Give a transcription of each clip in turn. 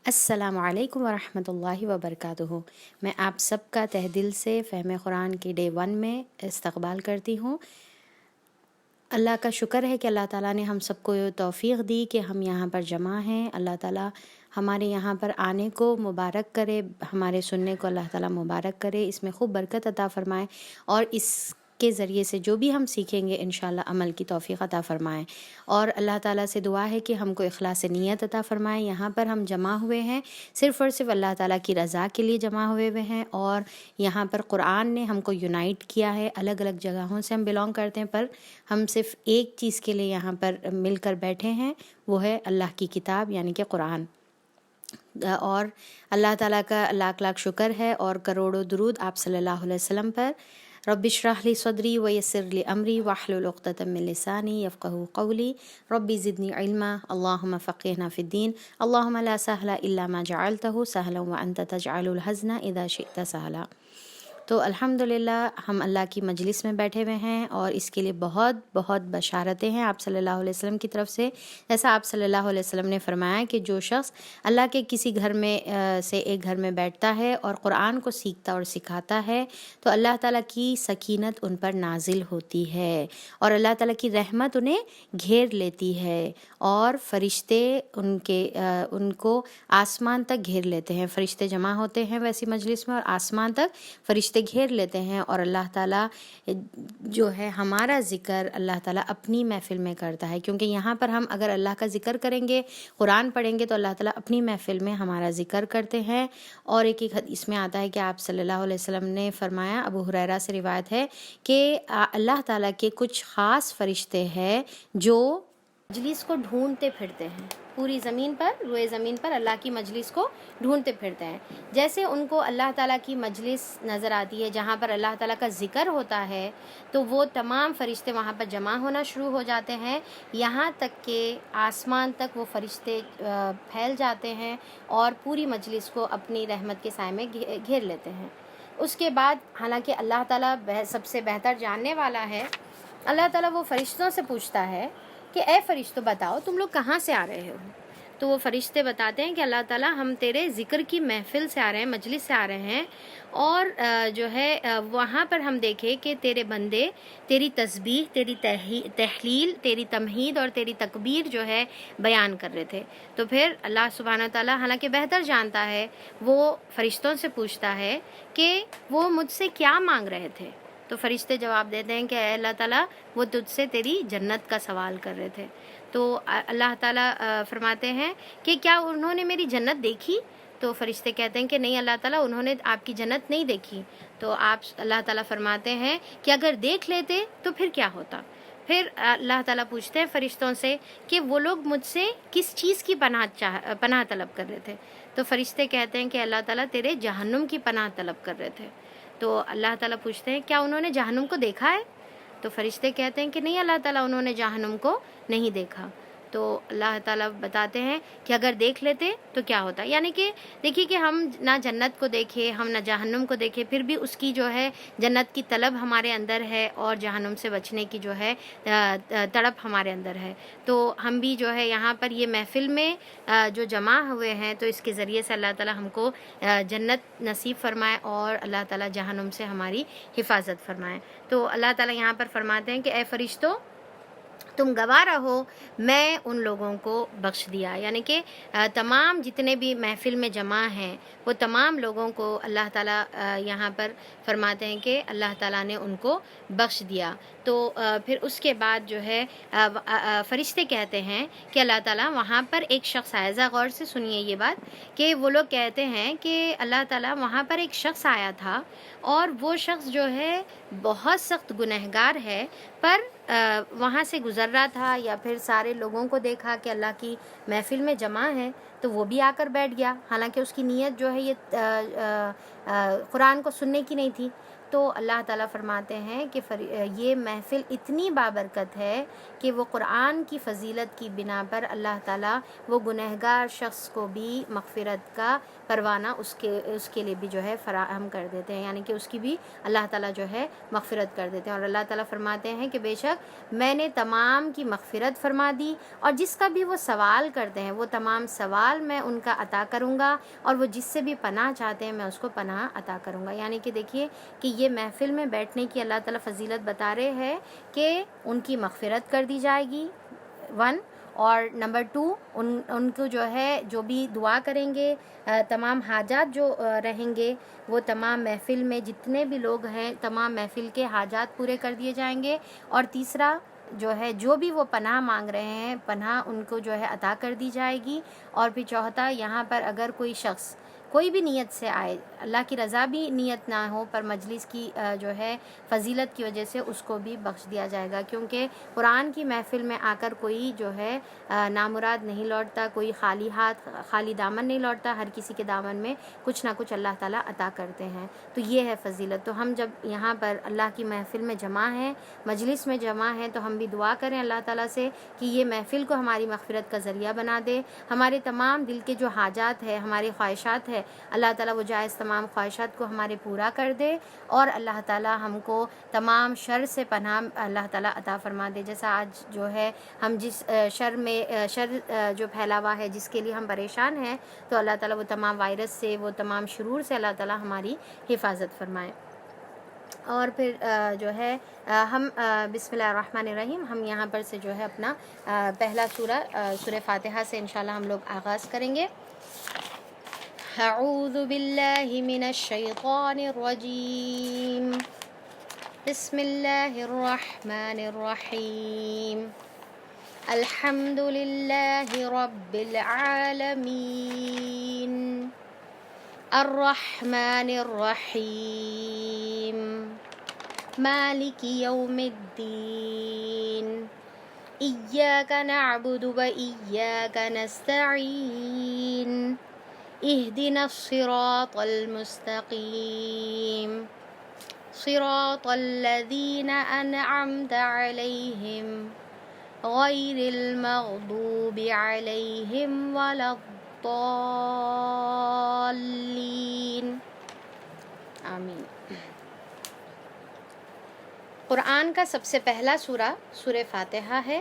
السلام علیکم ورحمۃ اللہ وبرکاتہ۔ میں آپ سب کا تہ دل سے فہم قرآن کے ڈے 1 میں استقبال کرتی ہوں۔ اللہ کا شکر ہے کہ اللہ تعالیٰ نے ہم سب کو توفیق دی کہ ہم یہاں پر جمع ہیں۔ اللہ تعالیٰ ہمارے یہاں پر آنے کو مبارک کرے، ہمارے سننے کو اللہ تعالیٰ مبارک کرے، اس میں خوب برکت عطا فرمائے، اور اس کے ذریعے سے جو بھی ہم سیکھیں گے انشاءاللہ عمل کی توفیق عطا فرمائے۔ اور اللہ تعالیٰ سے دعا ہے کہ ہم کو اخلاص نیت عطا فرمائے۔ یہاں پر ہم جمع ہوئے ہیں صرف اور صرف اللہ تعالیٰ کی رضا کے لیے جمع ہوئے ہیں، اور یہاں پر قرآن نے ہم کو یونائٹ کیا ہے۔ الگ الگ جگہوں سے ہم بلانگ کرتے ہیں، پر ہم صرف ایک چیز کے لیے یہاں پر مل کر بیٹھے ہیں، وہ ہے اللہ کی کتاب یعنی کہ قرآن۔ اور اللہ تعالیٰ کا لاکھ لاکھ شکر ہے اور کروڑوں درود آپ صلی اللہ علیہ وسلم پر۔ رب اشرح لی صدری ویسر لی امری واحلل عقدۃ من لسانی یفقہوا قولی رب زدنی علما اللہم فقہنا فی الدین اللہم لا سہل الا ما جعلتہ سہلا وانت تجعل الحزن اذا شئت سہلا۔ تو الحمدللہ ہم اللہ کی مجلس میں بیٹھے ہوئے ہیں، اور اس کے لیے بہت بہت بشارتیں ہیں آپ صلی اللہ علیہ وسلم کی طرف سے۔ جیسا آپ صلی اللہ علیہ وسلم نے فرمایا کہ جو شخص اللہ کے کسی گھر میں سے ایک گھر میں بیٹھتا ہے اور قرآن کو سیکھتا اور سکھاتا ہے تو اللہ تعالیٰ کی سکینت ان پر نازل ہوتی ہے، اور اللہ تعالیٰ کی رحمت انہیں گھیر لیتی ہے، اور فرشتے ان کو آسمان تک گھیر لیتے ہیں۔ فرشتے جمع ہوتے ہیں ویسی مجلس میں، اور آسمان تک فرشتے گھیر لیتے ہیں، اور اللہ تعالیٰ جو ہے ہمارا ذکر اللہ تعالیٰ اپنی محفل میں کرتا ہے، کیونکہ یہاں پر ہم اگر اللہ کا ذکر کریں گے، قرآن پڑھیں گے، تو اللہ تعالیٰ اپنی محفل میں ہمارا ذکر کرتے ہیں۔ اور ایک حدیث میں آتا ہے کہ آپ صلی اللہ علیہ وسلم نے فرمایا، ابو ہریرہ سے روایت ہے کہ اللہ تعالیٰ کے کچھ خاص فرشتے ہیں جو مجلس کو ڈھونڈتے پھرتے ہیں، پوری زمین پر، روئے زمین پر اللہ کی مجلس کو ڈھونڈتے پھرتے ہیں۔ جیسے ان کو اللہ تعالیٰ کی مجلس نظر آتی ہے جہاں پر اللہ تعالیٰ کا ذکر ہوتا ہے، تو وہ تمام فرشتے وہاں پر جمع ہونا شروع ہو جاتے ہیں، یہاں تک کہ آسمان تک وہ فرشتے پھیل جاتے ہیں اور پوری مجلس کو اپنی رحمت کے سائے میں گھیر لیتے ہیں۔ اس کے بعد حالانکہ اللہ تعالیٰ سب سے بہتر جاننے والا ہے، اللہ تعالیٰ وہ فرشتوں سے پوچھتا ہے کہ اے فرشتوں بتاؤ تم لوگ کہاں سے آ رہے ہو؟ تو وہ فرشتے بتاتے ہیں کہ اللہ تعالیٰ ہم تیرے ذکر کی محفل سے آ رہے ہیں، مجلس سے آ رہے ہیں، اور جو ہے وہاں پر ہم دیکھے کہ تیرے بندے تیری تسبیح، تیری تحلیل، تیری تمہید اور تیری تکبیر جو ہے بیان کر رہے تھے۔ تو پھر اللہ سبحانہ تعالیٰ حالانکہ بہتر جانتا ہے، وہ فرشتوں سے پوچھتا ہے کہ وہ مجھ سے کیا مانگ رہے تھے؟ تو فرشتے جواب دیتے ہیں کہ اے اللہ تعالیٰ وہ تجھ سے تیری جنت کا سوال کر رہے تھے۔ تو اللہ تعالیٰ فرماتے ہیں کہ کیا انہوں نے میری جنت دیکھی؟ تو فرشتے کہتے ہیں کہ نہیں اللہ تعالیٰ انہوں نے آپ کی جنت نہیں دیکھی۔ تو اللہ تعالیٰ فرماتے ہیں کہ اگر دیکھ لیتے تو پھر کیا ہوتا؟ پھر اللہ تعالیٰ پوچھتے ہیں فرشتوں سے کہ وہ لوگ مجھ سے کس چیز کی پناہ طلب کر رہے تھے؟ تو فرشتے کہتے ہیں کہ اللہ تعالیٰ تیرے جہنم کی پناہ طلب کر رہے تھے۔ تو اللہ تعالیٰ پوچھتے ہیں کیا انہوں نے جہنم کو دیکھا ہے؟ تو فرشتے کہتے ہیں کہ نہیں اللہ تعالیٰ انہوں نے جہنم کو نہیں دیکھا۔ تو اللہ تعالیٰ بتاتے ہیں کہ اگر دیکھ لیتے تو کیا ہوتا؟ یعنی کہ دیکھیے کہ ہم نہ جنت کو دیکھے، ہم نہ جہنم کو دیکھے، پھر بھی اس کی جو ہے جنت کی طلب ہمارے اندر ہے، اور جہنم سے بچنے کی جو ہے تڑپ ہمارے اندر ہے۔ تو ہم بھی جو ہے یہاں پر یہ محفل میں جو جمع ہوئے ہیں، تو اس کے ذریعے سے اللہ تعالیٰ ہم کو جنت نصیب فرمائے، اور اللہ تعالیٰ جہنم سے ہماری حفاظت فرمائے۔ تو اللہ تعالیٰ یہاں پر فرماتے ہیں کہ اے فرشتوں تم گواہ رہو، میں ان لوگوں کو بخش دیا، یعنی کہ تمام جتنے بھی محفل میں جمع ہیں وہ تمام لوگوں کو اللہ تعالیٰ یہاں پر فرماتے ہیں کہ اللہ تعالیٰ نے ان کو بخش دیا۔ تو پھر اس کے بعد جو ہے فرشتے کہتے ہیں کہ اللہ تعالیٰ وہاں پر ایک شخص آیا، ذرا غور سے سنیے یہ بات، کہ وہ لوگ کہتے ہیں کہ اللہ تعالیٰ وہاں پر ایک شخص آیا تھا، اور وہ شخص جو ہے بہت سخت گنہگار ہے، پر وہاں سے گزر رہا تھا، یا پھر سارے لوگوں کو دیکھا کہ اللہ کی محفل میں جمع ہے تو وہ بھی آ کر بیٹھ گیا، حالانکہ اس کی نیت جو ہے یہ قرآن کو سننے کی نہیں تھی۔ تو اللہ تعالیٰ فرماتے ہیں کہ یہ محفل اتنی بابرکت ہے کہ وہ قرآن کی فضیلت کی بنا پر اللہ تعالیٰ وہ گنہگار شخص کو بھی مغفرت کا پروانہ اس کے لیے بھی جو ہے فراہم کر دیتے ہیں، یعنی کہ اس کی بھی اللہ تعالیٰ جو ہے مغفرت کر دیتے ہیں۔ اور اللہ تعالیٰ فرماتے ہیں کہ بے شک میں نے تمام کی مغفرت فرما دی، اور جس کا بھی وہ سوال کرتے ہیں وہ تمام سوال میں ان کا عطا کروں گا، اور وہ جس سے بھی پناہ چاہتے ہیں میں اس کو پناہ عطا کروں گا۔ یعنی کہ دیکھیے کہ یہ محفل میں بیٹھنے کی اللہ تعالیٰ فضیلت بتا رہے ہیں کہ ان کی مغفرت کر دی جائے گی، 1، اور نمبر 2 ان کو جو ہے جو بھی دعا کریں گے، تمام حاجات جو رہیں گے وہ تمام محفل میں جتنے بھی لوگ ہیں تمام محفل کے حاجات پورے کر دیے جائیں گے، اور تیسرا جو ہے جو بھی وہ پناہ مانگ رہے ہیں پناہ ان کو جو ہے عطا کر دی جائے گی، اور پھر چوتھا یہاں پر اگر کوئی شخص کوئی بھی نیت سے آئے، اللہ کی رضا بھی نیت نہ ہو پر مجلس کی جو ہے فضیلت کی وجہ سے اس کو بھی بخش دیا جائے گا، کیونکہ قرآن کی محفل میں آ کر کوئی جو ہے نامراد نہیں لوٹتا، کوئی خالی ہاتھ خالی دامن نہیں لوٹتا، ہر کسی کے دامن میں کچھ نہ کچھ اللہ تعالیٰ عطا کرتے ہیں۔ تو یہ ہے فضیلت۔ تو ہم جب یہاں پر اللہ کی محفل میں جمع ہیں، مجلس میں جمع ہیں، تو ہم بھی دعا کریں اللہ تعالیٰ سے کہ یہ محفل کو ہماری مغفرت کا ذریعہ بنا دے، ہمارے تمام دل کے جو حاجات ہے، ہماری خواہشات ہے، اللہ تعالیٰ وہ جائز تمام خواہشات کو ہمارے پورا کر دے، اور اللہ تعالیٰ ہم کو تمام شر سے پناہ اللہ تعالیٰ عطا فرما دے۔ جیسا آج جو ہے ہم جس شر جو پھیلا ہوا ہے جس کے لیے ہم پریشان ہیں، تو اللہ تعالیٰ وہ تمام وائرس سے، وہ تمام شرور سے اللہ تعالیٰ ہماری حفاظت فرمائے۔ اور پھر جو ہے ہم بسم اللہ الرحمن الرحیم، ہم یہاں پر سے جو ہے اپنا پہلا سورہ فاتحہ سے انشاءاللہ ہم لوگ آغاز کریں گے۔ اعوذ باللہ من الشیطان الرجیم، بسم اللہ الرحمن الرحیم، الحمد للہ رب العالمین، الرحمن الرحیم، مالک یوم الدین، ایاک نعبد و ایاک نستعین، اہدنا الصراط المستقیم، صراط الذین انعمت علیہم غیر المغضوب علیہم ولا الضالین، آمین۔ قرآن کا سب سے پہلا سورہ فاتحہ ہے،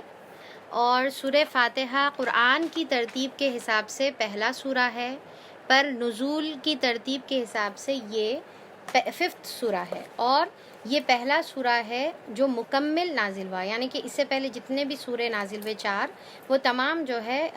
اور سورہ فاتحہ قرآن کی ترتیب کے حساب سے پہلا سورہ ہے، پر نزول کی ترتیب کے حساب سے یہ 5th سورہ ہے، اور یہ پہلا سورہ ہے جو مکمل نازل ہوا، یعنی کہ اس سے پہلے جتنے بھی سورے نازل ہوئے 4 وہ تمام جو ہے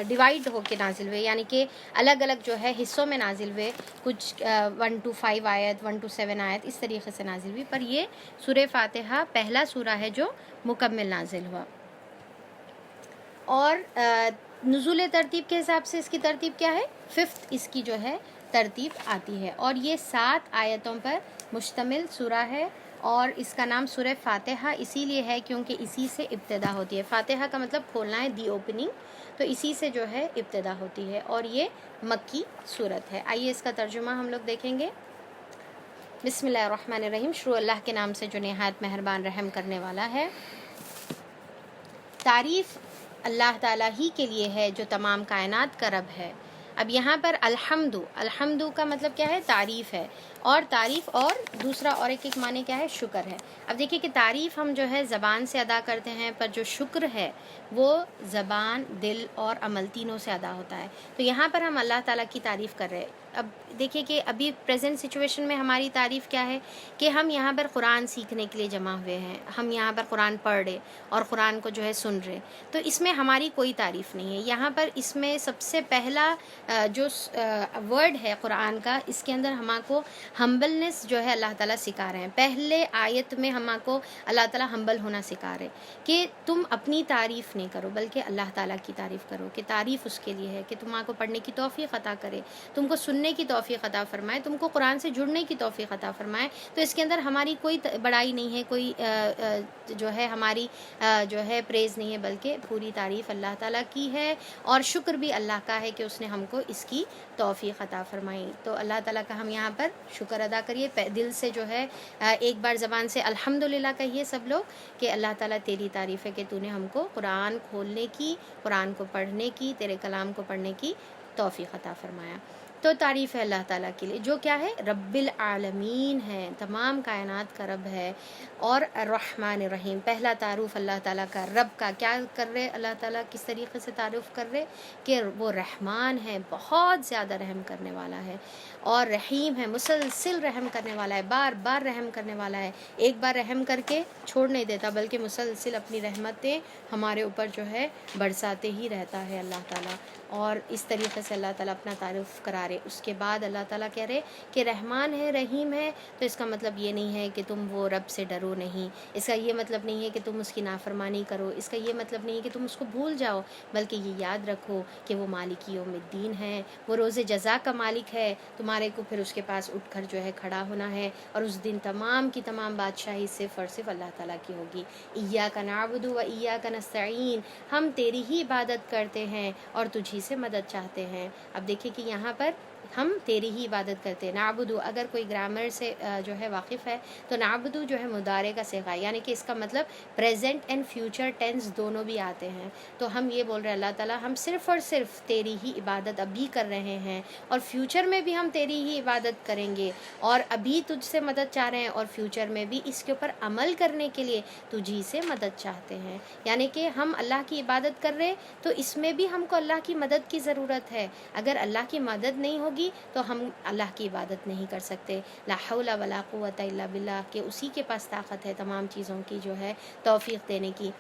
ڈیوائیڈ ہو کے نازل ہوئے، یعنی کہ الگ الگ جو ہے حصوں میں نازل ہوئے، کچھ 1 to 5 آیت، 1 to 7 آیت، اس طریقے سے نازل ہوئی، پر یہ سورہ فاتحہ پہلا سورہ ہے جو مکمل نازل ہوا۔ اور نزول ترتیب کے حساب سے اس کی ترتیب کیا ہے؟ 5th اس کی جو ہے ترتیب آتی ہے، اور یہ 7 آیتوں پر مشتمل سورہ ہے، اور اس کا نام سورہ فاتحہ اسی لیے ہے کیونکہ اسی سے ابتدا ہوتی ہے۔ فاتحہ کا مطلب کھولنا ہے، دی اوپننگ، تو اسی سے جو ہے ابتدا ہوتی ہے، اور یہ مکی صورت ہے۔ آئیے اس کا ترجمہ ہم لوگ دیکھیں گے۔ بسم اللہ الرحمن الرحیم، شروع اللہ کے نام سے جو نہایت مہربان رحم کرنے والا ہے۔ تعریف اللہ تعالیٰ ہی کے لیے ہے جو تمام کائنات کا رب ہے۔ اب یہاں پر الحمد کا مطلب کیا ہے؟ تعریف ہے، اور تعریف اور دوسرا اور ایک معنی کیا ہے؟ شکر ہے۔ اب دیکھیے کہ تعریف ہم جو ہے زبان سے ادا کرتے ہیں، پر جو شکر ہے وہ زبان، دل اور عمل تینوں سے ادا ہوتا ہے۔ تو یہاں پر ہم اللہ تعالیٰ کی تعریف کر رہے ہیں۔ اب دیکھیے کہ ابھی پریزنٹ سچویشن میں ہماری تعریف کیا ہے کہ ہم یہاں پر قرآن سیکھنے کے لیے جمع ہوئے ہیں، ہم یہاں پر قرآن پڑھ رہے اور قرآن کو جو ہے سن رہے، تو اس میں ہماری کوئی تعریف نہیں ہے۔ یہاں پر اس میں سب سے پہلا جو ورڈ ہے قرآن کا، اس کے اندر ہم کو ہمبلنس جو ہے اللہ تعالیٰ سکھا رہے ہیں۔ پہلے آیت میں ہم کو اللہ تعالیٰ ہمبل ہونا سکھا رہے کہ تم اپنی تعریف نہیں کرو بلکہ اللہ تعالیٰ کی تعریف کرو، کہ تعریف اس کے لیے ہے کہ تم کو پڑھنے کی توفیق عطا کرے، تم کو سننے سننے کی توفیق عطا فرمائے، تم کو قرآن سے جڑنے کی توفیق عطا فرمائے۔ تو اس کے اندر ہماری کوئی بڑائی نہیں ہے، کوئی جو ہے ہماری جو ہے پریز نہیں ہے، بلکہ پوری تعریف اللہ تعالیٰ کی ہے، اور شکر بھی اللہ کا ہے کہ اس نے ہم کو اس کی توفیق عطا فرمائی۔ تو اللہ تعالیٰ کا ہم یہاں پر شکر ادا کریے، دل سے جو ہے ایک بار زبان سے الحمدللہ کہیے سب لوگ کہ اللہ تعالیٰ تیری تعریف ہے کہ تو نے ہم کو قرآن کھولنے کی، قرآن کو پڑھنے کی، تیرے کلام کو پڑھنے کی توفیق عطا فرمایا۔ تو تعریف ہے اللہ تعالیٰ کے لیے جو کیا ہے، رب العالمین ہے، تمام کائنات کا رب ہے، اور الرحمن الرحیم۔ پہلا تعارف اللہ تعالیٰ کا رب کا کیا کر رہے، اللہ تعالیٰ کس طریقے سے تعارف کر رہے کہ وہ رحمان ہے، بہت زیادہ رحم کرنے والا ہے، اور رحیم ہے، مسلسل رحم کرنے والا ہے، بار بار رحم کرنے والا ہے، ایک بار رحم کر کے چھوڑ نہیں دیتا، بلکہ مسلسل اپنی رحمتیں ہمارے اوپر جو ہے برساتے ہی رہتا ہے اللہ تعالیٰ۔ اور اس طریقے سے اللہ تعالیٰ اپنا تعارف کرا رہے۔ اس کے بعد اللہ تعالیٰ کہہ رہے کہ رحمان ہے، رحیم ہے، تو اس کا مطلب یہ نہیں ہے کہ تم وہ رب سے ڈرو نہیں، اس کا یہ مطلب نہیں ہے کہ تم اس کی نافرمانی کرو، اس کا یہ مطلب نہیں ہے کہ تم اس کو بھول جاؤ، بلکہ یہ یاد رکھو کہ وہ مالک یوم الدین ہے، وہ روز جزا کا مالک ہے، تمہارے کو پھر اس کے پاس اٹھ کر جو ہے کھڑا ہونا ہے، اور اس دن تمام کی تمام بادشاہی صرف اور صرف اللہ تعالیٰ کی ہوگی۔ ایاک نعبد و ایاک نستعین، ہم تیری ہی عبادت کرتے ہیں اور تجھی سے مدد چاہتے ہیں۔ اب دیکھیں کہ یہاں پر ہم تیری ہی عبادت کرتے ہیں۔ نعبدو، اگر کوئی گرامر سے جو ہے واقف ہے تو نعبدو جو ہے مضارع کا صیغہ، یعنی کہ اس کا مطلب پریزنٹ اینڈ فیوچر ٹینس دونوں بھی آتے ہیں۔ تو ہم یہ بول رہے ہیں اللہ تعالیٰ ہم صرف اور صرف تیری ہی عبادت ابھی کر رہے ہیں، اور فیوچر میں بھی ہم تیری ہی عبادت کریں گے، اور ابھی تجھ سے مدد چاہ رہے ہیں، اور فیوچر میں بھی اس کے اوپر عمل کرنے کے لیے تجھی سے مدد چاہتے ہیں۔ یعنی کہ ہم اللہ کی عبادت کر رہے تو اس میں بھی ہم کو اللہ کی مدد کی ضرورت ہے، اگر اللہ کی مدد نہیں ہوگی تو ہم اللہ کی عبادت نہیں کر سکتے۔ لا حول ولا قوت الا باللہ، کہ اسی کے پاس طاقت ہے تمام چیزوں کی جو ہے توفیق دینے کی۔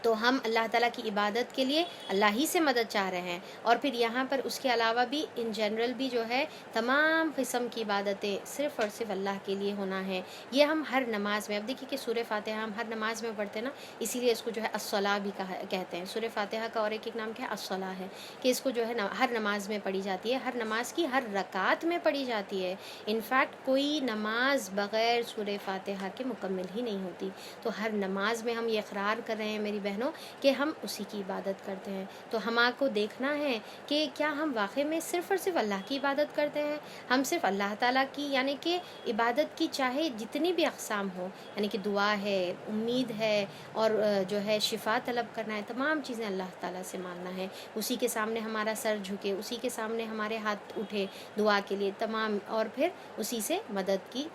تو ہم اللہ تعالیٰ کی عبادت کے لیے اللہ ہی سے مدد چاہ رہے ہیں، اور پھر یہاں پر اس کے علاوہ بھی ان جنرل بھی جو ہے تمام قسم کی عبادتیں صرف اور صرف اللہ کے لیے ہونا ہے۔ یہ ہم ہر نماز میں، اب دیکھیے کہ سورہ فاتحہ ہم ہر نماز میں پڑھتے ہیں نا، اسی لیے اس کو جو ہے الصلاۃ بھی کہتے ہیں۔ سورہ فاتحہ کا اور ایک نام کیا ہے، الصلاۃ ہے، کہ اس کو جو ہے ہر نماز میں پڑھی جاتی ہے، ہر نماز کی ہر رکعت میں پڑھی جاتی ہے۔ انفیکٹ کوئی نماز بغیر سورہ فاتحہ کے مکمل ہی نہیں ہوتی۔ تو ہر نماز میں ہم یہ اقرار کر رہے ہیں میری بہنوں کہ ہم اسی کی عبادت کرتے ہیں۔ تو ہمارے کو دیکھنا ہے کہ کیا ہم واقعی میں صرف اور صرف اللہ کی عبادت کرتے ہیں، ہم صرف اللہ تعالیٰ کی، یعنی کہ عبادت کی چاہے جتنی بھی اقسام ہو، یعنی کہ دعا ہے، امید ہے، اور جو ہے شفا طلب کرنا ہے، تمام چیزیں اللہ تعالیٰ سے مانگنا ہے، اسی کے سامنے ہمارا سر جھکے، اسی کے سامنے ہمارے ہاتھ اٹھے دعا کے لیے تمام، اور پھر اسی سے مدد کی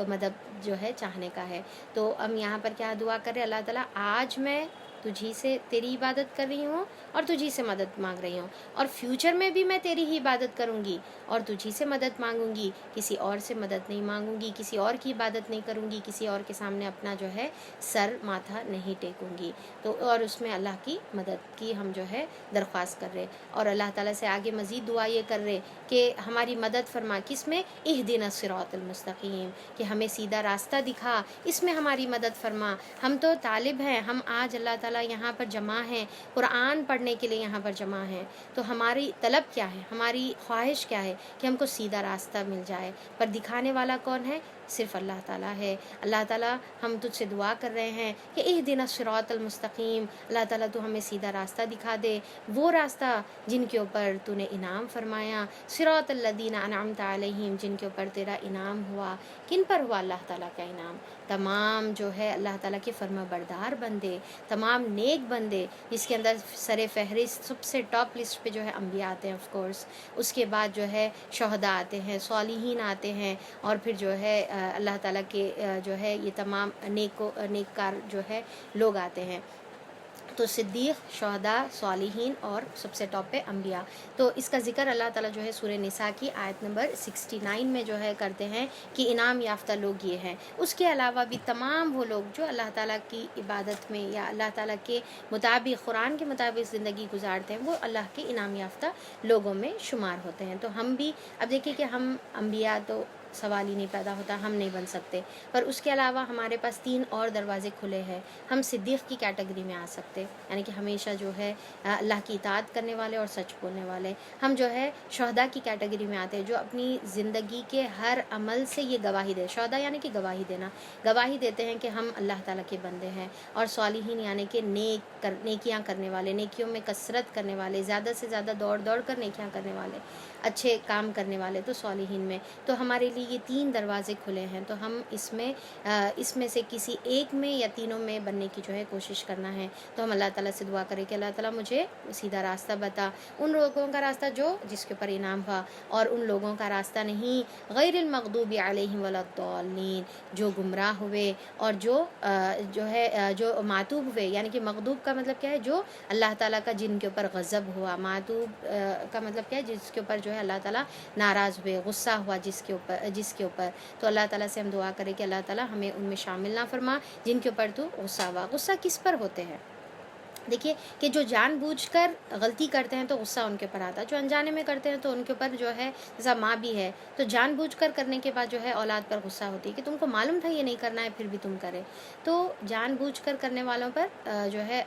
مدد جو ہے چاہنے کا ہے۔ تو ہم یہاں پر کیا دعا کر رہے، اللہ تعالیٰ آج میں تجھی سے تیری عبادت کر رہی ہوں اور تجھی سے مدد مانگ رہی ہوں، اور فیوچر میں بھی میں تیری ہی عبادت کروں گی اور تجھی سے مدد مانگوں گی، کسی اور سے مدد نہیں مانگوں گی، کسی اور کی عبادت نہیں کروں گی، کسی اور کے سامنے اپنا جو ہے سر ماتھا نہیں ٹیکوں گی۔ تو اور اس میں اللہ کی مدد کی ہم جو ہے درخواست کر رہے، اور اللہ تعالیٰ سے آگے مزید دعا یہ کر رہے کہ ہماری مدد فرما، کس میں، اہدنا الصراط المستقیم، کہ ہمیں سیدھا راستہ دکھا، اس میں ہماری مدد فرما۔ ہم تو طالب ہیں، ہم آج اللہ تعالیٰ یہاں پر جمع ہیں، قرآن پڑھنے کے لیے یہاں پر جمع ہیں، تو ہماری طلب کیا ہے، ہماری خواہش کیا ہے کہ ہم کو سیدھا راستہ مل جائے، پر دکھانے والا کون ہے، صرف اللہ تعالیٰ ہے۔ اللہ تعالیٰ ہم تجھ سے دعا کر رہے ہیں کہ اہدنا الصراط المستقیم، اللہ تعالیٰ تو ہمیں سیدھا راستہ دکھا دے، وہ راستہ جن کے اوپر تو نے انعام فرمایا، صراط الذین انعمت علیہم، جن کے اوپر تیرا انعام ہوا۔ کن پر ہوا اللہ تعالیٰ کا انعام، تمام جو ہے اللہ تعالیٰ کے فرما بردار بندے، تمام نیک بندے، جس کے اندر سر فہرست سب سے ٹاپ لسٹ پہ جو ہے انبیاء آتے ہیں آف کورس، اس کے بعد جو ہے شہداء آتے ہیں، صالحین آتے ہیں، اور پھر جو ہے اللہ تعالیٰ کے جو ہے یہ تمام نیک کار جو ہے لوگ آتے ہیں۔ تو صدیق، شہداء، صالحین، اور سب سے ٹاپ پہ انبیاء۔ تو اس کا ذکر اللہ تعالیٰ جو ہے سورہ نساء کی آیت نمبر 69 میں جو ہے کرتے ہیں کہ انعام یافتہ لوگ یہ ہیں۔ اس کے علاوہ بھی تمام وہ لوگ جو اللہ تعالیٰ کی عبادت میں یا اللہ تعالیٰ کے مطابق، قرآن کے مطابق زندگی گزارتے ہیں، وہ اللہ کے انعام یافتہ لوگوں میں شمار ہوتے ہیں۔ تو ہم بھی اب دیکھیں کہ ہم انبیاء تو سوال ہی نہیں پیدا ہوتا، ہم نہیں بن سکتے۔ پر اس کے علاوہ ہمارے پاس 3 اور دروازے کھلے ہیں، ہم صدیق کی کیٹیگری میں آ سکتے، یعنی کہ ہمیشہ جو ہے اللہ کی اطاعت کرنے والے اور سچ بولنے والے۔ ہم جو ہے شہداء کی کیٹیگری میں آتے ہیں، جو اپنی زندگی کے ہر عمل سے یہ گواہی دے، شہداء یعنی کہ گواہی دینا، گواہی دیتے ہیں کہ ہم اللہ تعالیٰ کے بندے ہیں۔ اور صالحین یعنی کہ نیکیاں کرنے والے، نیکیوں میں کثرت کرنے والے، زیادہ سے زیادہ دوڑ کر نیکیاں کرنے والے، اچھے کام کرنے والے، تو صالحین میں تو ہمارے لیے یہ 3 دروازے کھلے ہیں، تو ہم اس میں سے کسی ایک میں یا تینوں میں بننے کی جو ہے کوشش کرنا ہے۔ تو ہم اللہ تعالیٰ سے دعا کریں کہ اللہ تعالیٰ مجھے سیدھا راستہ بتا، ان لوگوں کا راستہ جس کے اوپر انعام ہوا، اور ان لوگوں کا راستہ نہیں غیر المغضوب علیہم ولا الضالین، جو گمراہ ہوئے اور جو معتوب ہوئے، یعنی کہ مغضوب کا مطلب کیا ہے، جو اللہ تعالیٰ کا جن کے اوپر غضب ہوا، معتوب کا مطلب کیا ہے، جس کے اوپر جو ہے اللہ تعالیٰ ناراض ہوئے، غصہ ہوا جس کے اوپر۔ تو اللہ تعالیٰ سے ہم دعا کریں کہ اللہ تعالیٰ ہمیں ان میں شامل نہ فرما جن کے اوپر تو غصہ ہوا۔ غصہ کس پر ہوتے ہیں؟ دیکھیے کہ جو جان بوجھ کر غلطی کرتے ہیں تو غصہ ان کے اوپر آتا ہے، جو انجانے میں کرتے ہیں تو ان کے اوپر جو ہے، جیسا ماں بھی ہے تو جان بوجھ کر کرنے کے بعد جو ہے اولاد پر غصہ ہوتی ہے کہ تم کو معلوم تھا یہ نہیں کرنا ہے پھر بھی تم کرے، تو جان بوجھ کر کرنے والوں پر جو ہے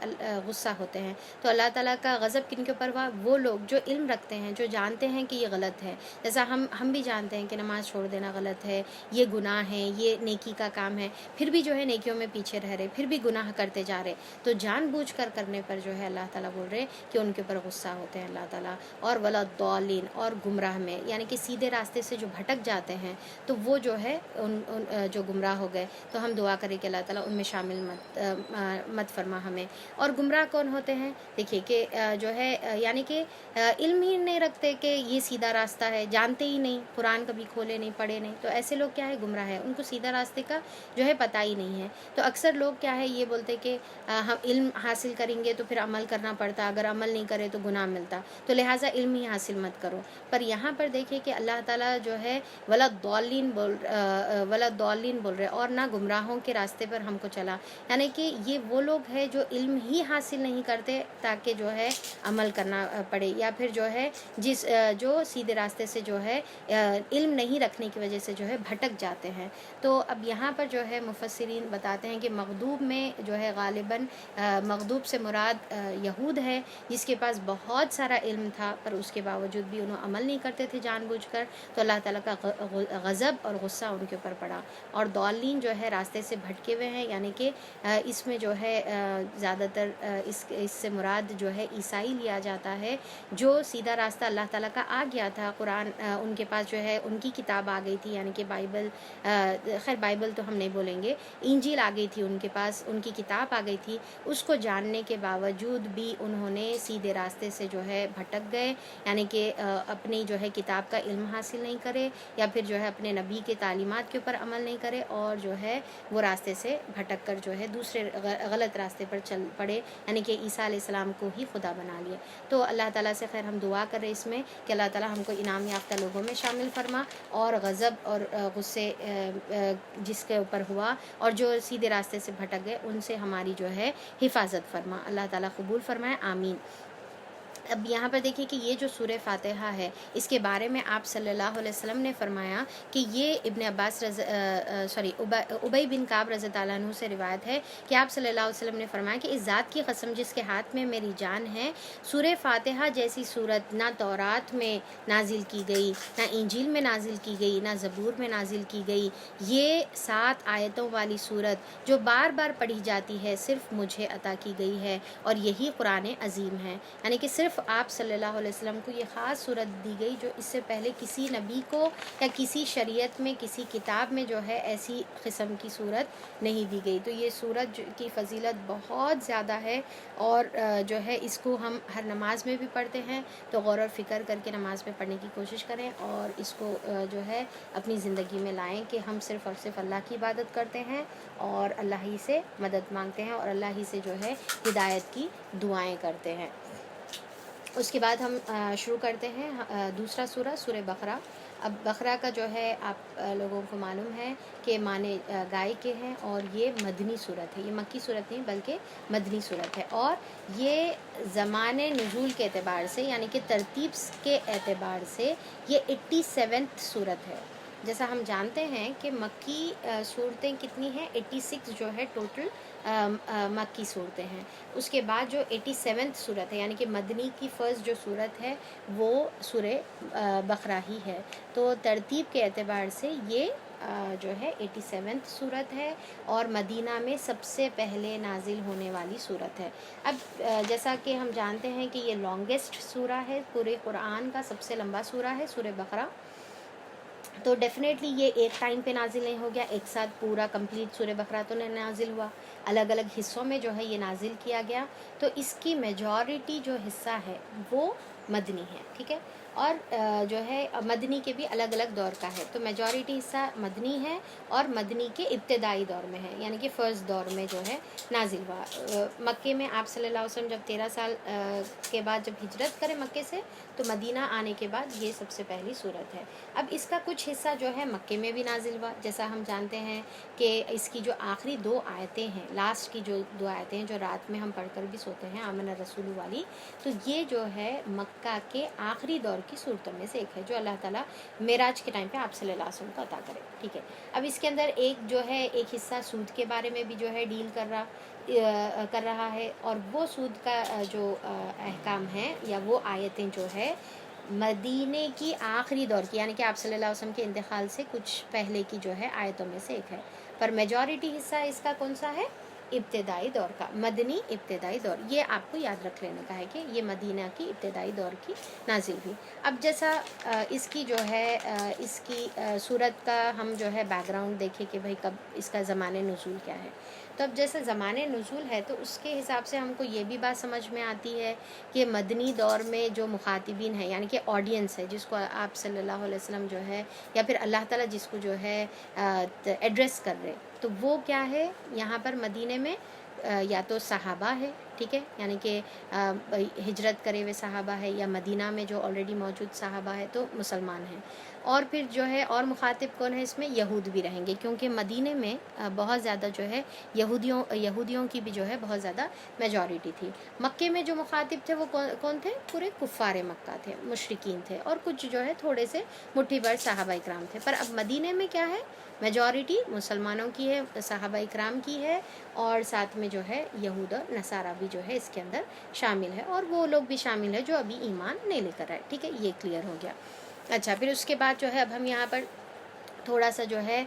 غصہ ہوتے ہیں۔ تو اللہ تعالیٰ کا غضب کن کے اوپر ہوا؟ وہ لوگ جو علم رکھتے ہیں، جو جانتے ہیں کہ یہ غلط ہے، جیسا ہم بھی جانتے ہیں کہ نماز چھوڑ دینا غلط ہے، یہ گناہ ہے، یہ نیکی کا کام ہے، پھر بھی جو ہے نیکیوں میں پیچھے رہ رہے، پھر بھی گناہ کرتے جا رہے، تو جان بوجھ کر کرنے پر جو ہے اللہ تعالیٰ بول رہے کہ ان کے اوپر غصہ ہوتے ہیں اللہ تعالیٰ۔ اور ولا الضالین، اور گمراہ میں، یعنی کہ سیدھے راستے سے جو بھٹک جاتے ہیں تو وہ جو ہے جو گمراہ ہو گئے، تو ہم دعا کریں کہ اللہ تعالیٰ ان میں شامل مت فرما ہمیں۔ اور گمراہ کون ہوتے ہیں؟ دیکھیے کہ جو ہے یعنی کہ علم ہی نہیں رکھتے کہ یہ سیدھا راستہ ہے، جانتے ہی نہیں، قرآن کبھی کھولے نہیں، پڑھے نہیں، تو ایسے لوگ کیا ہے، گمراہ ہے، ان کو سیدھا راستے کا جو ہے پتہ ہی نہیں ہے۔ تو اکثر لوگ کیا ہے یہ بولتے کہ ہم علم حاصل کریں گے تو پھر عمل کرنا پڑتا، اگر عمل نہیں کرے تو گناہ ملتا، تو لہٰذا علم ہی حاصل مت کرو۔ پر یہاں پر دیکھیں کہ اللہ تعالیٰ جو ہے ولا الضالین بول رہے، اور نہ گمراہوں کے راستے پر ہم کو چلا، یعنی کہ یہ وہ لوگ ہیں جو علم ہی حاصل نہیں کرتے تاکہ جو ہے عمل کرنا پڑے، یا پھر جو ہے جو سیدھے راستے سے جو ہے علم نہیں رکھنے کی وجہ سے جو ہے بھٹک جاتے ہیں۔ تو اب یہاں پر جو ہے مفسرین بتاتے ہیں کہ مغضوب میں جو ہے غالباً مغضوب سے مراد یہود ہے، جس کے پاس بہت سارا علم تھا پر اس کے باوجود بھی انہوں عمل نہیں کرتے تھے جان بوجھ کر، تو اللہ تعالیٰ کا غضب اور غصہ ان کے اوپر پڑا۔ اور ضالین جو ہے راستے سے بھٹکے ہوئے ہیں، یعنی کہ اس میں جو ہے زیادہ تر اس سے مراد جو ہے عیسائی لیا جاتا ہے، جو سیدھا راستہ اللہ تعالیٰ کا آ گیا تھا، قرآن ان کے پاس جو ہے ان کی کتاب آ گئی تھی، یعنی کہ بائبل، خیر بائبل تو ہم نہیں بولیں گے، انجیل آ گئی تھی ان کے پاس، ان کی کتاب آ گئی تھی، اس کو جاننے کے باوجود بھی انہوں نے سیدھے راستے سے جو ہے بھٹک گئے، یعنی کہ اپنی جو ہے کتاب کا علم حاصل نہیں کرے، یا پھر جو ہے اپنے نبی کے تعلیمات کے اوپر عمل نہیں کرے، اور جو ہے وہ راستے سے بھٹک کر جو ہے دوسرے غلط راستے پر چل پڑے، یعنی کہ عیسیٰ علیہ السلام کو ہی خدا بنا لیا۔ تو اللہ تعالیٰ سے خیر ہم دعا کر رہے اس میں کہ اللہ تعالیٰ ہم کو انعام یافتہ لوگوں میں شامل فرما، اور غضب اور غصے جس کے اوپر ہوا اور جو سیدھے راستے سے بھٹک گئے ان سے ہماری جو ہے حفاظت فرما، اللہ تعالیٰ قبول فرمائے، آمین۔ اب یہاں پر دیکھیں کہ یہ جو سورہ فاتحہ ہے اس کے بارے میں آپ صلی اللہ علیہ وسلم نے فرمایا کہ یہ ابن عباس ابی بن کعب رضی اللہ عنہ سے روایت ہے کہ آپ صلی اللہ علیہ وسلم نے فرمایا کہ اس ذات کی قسم جس کے ہاتھ میں میری جان ہے، سورہ فاتحہ جیسی صورت نہ تورات میں نازل کی گئی، نہ انجیل میں نازل کی گئی، نہ زبور میں نازل کی گئی۔ یہ 7 آیتوں والی صورت جو بار بار پڑھی جاتی ہے صرف مجھے عطا کی گئی ہے، اور یہی قرآن عظیم ہے، یعنی کہ صرف آپ صلی اللہ علیہ وسلم کو یہ خاص صورت دی گئی جو اس سے پہلے کسی نبی کو یا کسی شریعت میں کسی کتاب میں جو ہے ایسی قسم کی صورت نہیں دی گئی۔ تو یہ صورت کی فضیلت بہت زیادہ ہے، اور جو ہے اس کو ہم ہر نماز میں بھی پڑھتے ہیں، تو غور و فکر کر کے نماز میں پڑھنے کی کوشش کریں، اور اس کو جو ہے اپنی زندگی میں لائیں کہ ہم صرف اور صرف اللہ کی عبادت کرتے ہیں، اور اللہ ہی سے مدد مانگتے ہیں، اور اللہ ہی سے جو ہے ہدایت کی دعائیں کرتے ہیں۔ اس کے بعد ہم شروع کرتے ہیں دوسرا سورہ بقرہ۔ اب بقرہ کا جو ہے آپ لوگوں کو معلوم ہے کہ معنی گائے کے ہیں، اور یہ مدنی صورت ہے، یہ مکی صورت نہیں بلکہ مدنی صورت ہے، اور یہ زمان نزول کے اعتبار سے یعنی کہ ترتیب کے اعتبار سے یہ 87 صورت ہے، جیسا ہم جانتے ہیں کہ مکی صورتیں کتنی ہیں، 86 جو ہے ٹوٹل مکی صورتیں ہیں. اس کے بعد جو 87 صورت ہے یعنی کہ مدنی کی فرسٹ جو صورت ہے وہ سورہ بقرہ ہی ہے. تو ترتیب کے اعتبار سے یہ جو ہے 87 صورت ہے اور مدینہ میں سب سے پہلے نازل ہونے والی صورت ہے. اب جیسا کہ ہم جانتے ہیں کہ یہ لانگیسٹ سورہ ہے، پورے قرآن کا سب سے لمبا سورہ ہے سورہ بقرہ. تو ڈیفینیٹلی یہ ایک ٹائم پہ نازل نہیں ہو گیا، ایک ساتھ پورا کمپلیٹ سورہ بقرہ تو نہیں نازل ہوا، الگ الگ حصوں میں جو ہے یہ نازل کیا گیا. تو اس کی میجورٹی جو حصہ ہے وہ مدنی ہے، ٹھیک ہے. اور جو ہے مدنی کے بھی الگ الگ دور کا ہے. تو میجورٹی حصہ مدنی ہے اور مدنی کے ابتدائی دور میں ہے، یعنی کہ فرسٹ دور میں جو ہے نازل ہوا. مکے میں آپ صلی اللہ علیہ وسلم جب 13 سال کے بعد جب ہجرت کرے مکے سے، تو مدینہ آنے کے بعد یہ سب سے پہلی صورت ہے. اب اس کا کچھ حصہ جو ہے مکے میں بھی نازل ہوا، جیسا ہم جانتے ہیں کہ اس کی جو آخری 2 آیتیں ہیں، لاسٹ کی جو 2 آیتیں ہیں جو رات میں ہم پڑھ کر بھی سوتے ہیں، آمن الرسول والی، تو یہ جو ہے مکہ کے آخری دور کی صورتوں میں سے ایک ہے جو اللہ تعالیٰ معراج کے ٹائم پہ آپ صلی اللہ علیہ وسلم کو عطا کرے، ٹھیک ہے. اب اس کے اندر ایک جو ہے ایک حصہ سود کے بارے میں بھی جو ہے ڈیل کر رہا ہے، اور وہ سود کا جو احکام ہیں یا وہ آیتیں جو ہے مدینے کی آخری دور کی، یعنی کہ آپ صلی اللہ علیہ وسلم کے انتقال سے کچھ پہلے کی جو ہے آیتوں میں سے ایک ہے. پر میجورٹی حصہ اس کا کون سا ہے؟ ابتدائی دور کا، مدنی ابتدائی دور. یہ آپ کو یاد رکھ لینے کا ہے کہ یہ مدینہ کی ابتدائی دور کی نازل ہوئی. اب جیسا اس کی جو ہے اس کی صورت کا ہم جو ہے بیک گراؤنڈ دیکھیں کہ بھئی کب اس کا زمانے نزول کیا ہے. تو اب جیسے زمانے نزول ہے تو اس کے حساب سے ہم کو یہ بھی بات سمجھ میں آتی ہے کہ مدنی دور میں جو مخاطبین ہیں یعنی کہ آڈینس ہے جس کو آپ صلی اللہ علیہ وسلم جو ہے یا پھر اللہ تعالیٰ جس کو جو ہے ایڈریس کر رہے، تو وہ کیا ہے یہاں پر مدینے میں یا تو صحابہ ہے، ٹھیک ہے، یعنی کہ ہجرت کرے ہوئے صحابہ ہے، یا مدینہ میں جو آلریڈی موجود صحابہ ہے تو مسلمان ہیں. اور پھر جو ہے اور مخاطب کون ہے اس میں؟ یہود بھی رہیں گے، کیونکہ مدینے میں بہت زیادہ جو ہے یہودیوں کی بھی جو ہے بہت زیادہ میجورٹی تھی. مکے میں جو مخاطب تھے وہ کون تھے؟ پورے کفار مکہ تھے، مشرکین تھے، اور کچھ جو ہے تھوڑے سے مٹھی بھر صحابہ اکرام تھے. پر اب مدینے میں کیا ہے؟ میجورٹی مسلمانوں کی ہے، صحابہ اکرام کی ہے، اور ساتھ میں جو ہے یہود اور نصارہ بھی جو ہے اس کے اندر شامل ہے، اور وہ لوگ بھی شامل ہے جو ابھی ایمان نہیں لے کر آئے، ٹھیک ہے. یہ کلیئر ہو گیا. اچھا، پھر اس کے بعد جو ہے اب ہم یہاں پر تھوڑا سا جو ہے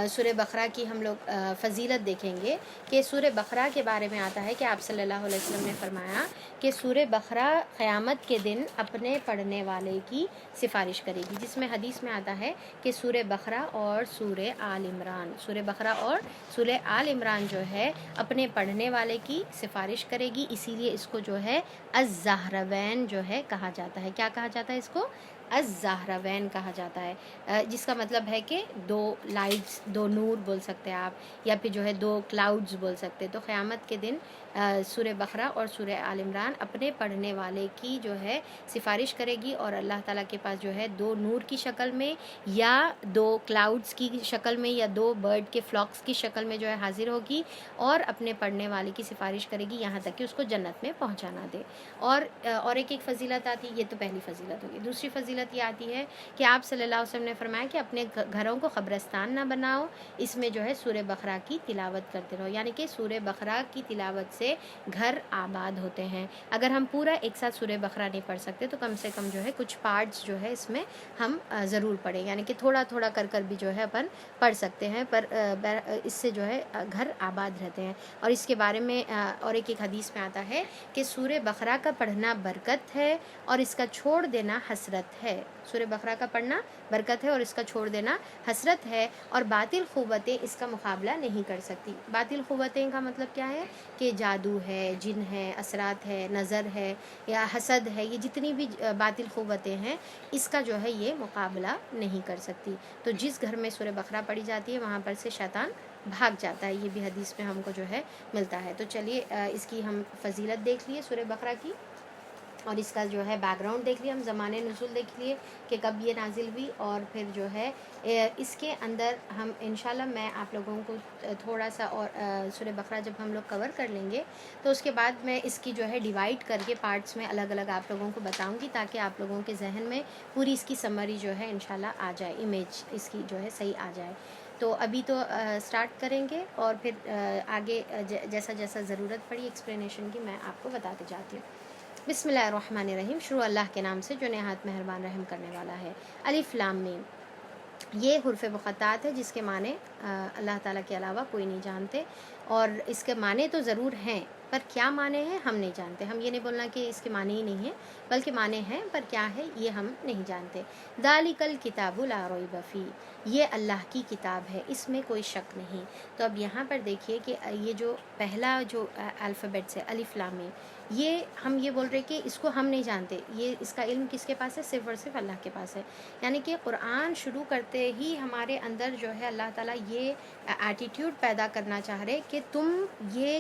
سورہ بقرہ کی ہم لوگ فضیلت دیکھیں گے کہ سورہ بقرہ کے بارے میں آتا ہے کہ آپ صلی اللہ علیہ وسلم نے فرمایا کہ سورہ بقرہ قیامت کے دن اپنے پڑھنے والے کی سفارش کرے گی، جس میں حدیث میں آتا ہے کہ سورہ بقرہ اور سورہ آل عمران، سورہ بقرہ اور سورہ آل عمران جو ہے اپنے پڑھنے والے کی سفارش کرے گی. اسی لیے اس کو جو ہے الزہروین جو ہے کہا جاتا ہے. کیا کہا جاتا ہے اس کو؟ الزہروین کہا جاتا ہے، جس کا مطلب ہے کہ 2 لائٹس، 2 نور بول سکتے ہیں آپ، یا پھر جو ہے 2 کلاؤڈز بول سکتے. تو قیامت کے دن سورہ بقرہ اور سورہ آل عمران اپنے پڑھنے والے کی جو ہے سفارش کرے گی، اور اللہ تعالیٰ کے پاس جو ہے 2 نور کی شکل میں یا 2 کلاؤڈز کی شکل میں یا 2 برڈ کے فلاکس کی شکل میں جو ہے حاضر ہوگی، اور اپنے پڑھنے والے کی سفارش کرے گی یہاں تک کہ اس کو جنت میں پہنچانا دے. اور ایک فضیلت آتی ہے، یہ تو پہلی فضیلت ہوگی. دوسری فضیلت یہ آتی ہے کہ آپ صلی اللہ علیہ وسلم نے فرمایا کہ اپنے گھروں کو قبرستان نہ بناؤ، اس میں جو ہے سورہ بقرہ کی تلاوت کرتے رہو، یعنی کہ سورہ بقرہ کی تلاوت سے گھر آباد ہوتے ہیں. اگر ہم پورا ایک ساتھ سورہ بقرہ نہیں پڑھ سکتے تو کم سے کم جو ہے کچھ پارٹس جو ہے اس میں ہم ضرور پڑھیں، یعنی کہ تھوڑا تھوڑا کر بھی جو ہے اپن پڑھ سکتے ہیں، پر اس سے جو ہے گھر آباد رہتے ہیں. اور اس کے بارے میں اور ایک حدیث میں آتا ہے کہ سورہ بقرہ کا پڑھنا برکت ہے اور اس کا چھوڑ دینا حسرت ہے. سورہ بقرہ کا پڑھنا برکت ہے اور اس کا چھوڑ دینا حسرت ہے، اور باطل قوتیں اس کا مقابلہ نہیں کر سکتی. باطل قوتیں کا مطلب کیا ہے؟ کہ جادو ہے، جن ہے، اثرات ہے، نظر ہے یا حسد ہے، یہ جتنی بھی باطل قوتیں ہیں اس کا جو ہے یہ مقابلہ نہیں کر سکتی. تو جس گھر میں سورہ بقرہ پڑھی جاتی ہے وہاں پر سے شیطان بھاگ جاتا ہے، یہ بھی حدیث میں ہم کو جو ہے ملتا ہے. تو چلیے اس کی ہم فضیلت دیکھ لیے سورہ بقرہ کی. اور اس کا جو ہے بیک گراؤنڈ دیکھ لیا، ہم زمانے نزول دیکھ لیے کہ کب یہ نازل ہوئی، اور پھر جو ہے اس کے اندر ہم انشاءاللہ میں آپ لوگوں کو تھوڑا سا اور سورہ بقرہ جب ہم لوگ کور کر لیں گے تو اس کے بعد میں اس کی جو ہے ڈیوائڈ کر کے پارٹس میں الگ الگ آپ لوگوں کو بتاؤں گی، تاکہ آپ لوگوں کے ذہن میں پوری اس کی سمری جو ہے انشاءاللہ آ جائے، امیج اس کی جو ہے صحیح آ جائے۔ تو ابھی تو سٹارٹ کریں گے، اور پھر آگے جیسا جیسا ضرورت پڑی ایکسپلینیشن کی میں آپ کو بتاتے جاتی ہوں۔ بسم اللہ الرحمن الرحیم، شروع اللہ کے نام سے جو نہایت مہربان رحم کرنے والا ہے۔ الف لام میم، یہ حروف مقطعات ہے جس کے معنی اللہ تعالیٰ کے علاوہ کوئی نہیں جانتے، اور اس کے معنی تو ضرور ہیں پر کیا معنی ہیں ہم نہیں جانتے۔ ہم یہ نہیں بولنا کہ اس کے معنی ہی نہیں ہیں، بلکہ معنی ہیں پر کیا ہے یہ ہم نہیں جانتے۔ ذالک الکتاب لا ریب فیہ، یہ اللہ کی کتاب ہے، اس میں کوئی شک نہیں۔ تو اب یہاں پر دیکھیے کہ یہ جو پہلا جو الفابیٹس ہے الف لام میم، یہ ہم یہ بول رہے کہ اس کو ہم نہیں جانتے، یہ اس کا علم کس کے پاس ہے؟ صرف اور صرف اللہ کے پاس ہے۔ یعنی کہ قرآن شروع کرتے ہی ہمارے اندر جو ہے اللہ تعالیٰ یہ ایٹیٹیوڈ پیدا کرنا چاہ رہے کہ تم یہ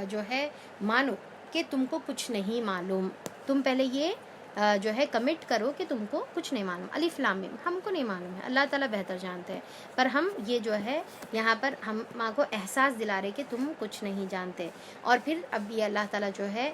جو ہے مانو کہ تم کو کچھ نہیں معلوم، تم پہلے یہ جو ہے کمٹ کرو کہ تم کو کچھ نہیں معلوم۔ الف لام میم، ہم کو نہیں معلوم ہے، اللہ تعالیٰ بہتر جانتے ہیں، پر ہم یہ جو ہے یہاں پر ہم ماں کو احساس دلا رہے کہ تم کچھ نہیں جانتے۔ اور پھر اب یہ اللہ تعالیٰ جو ہے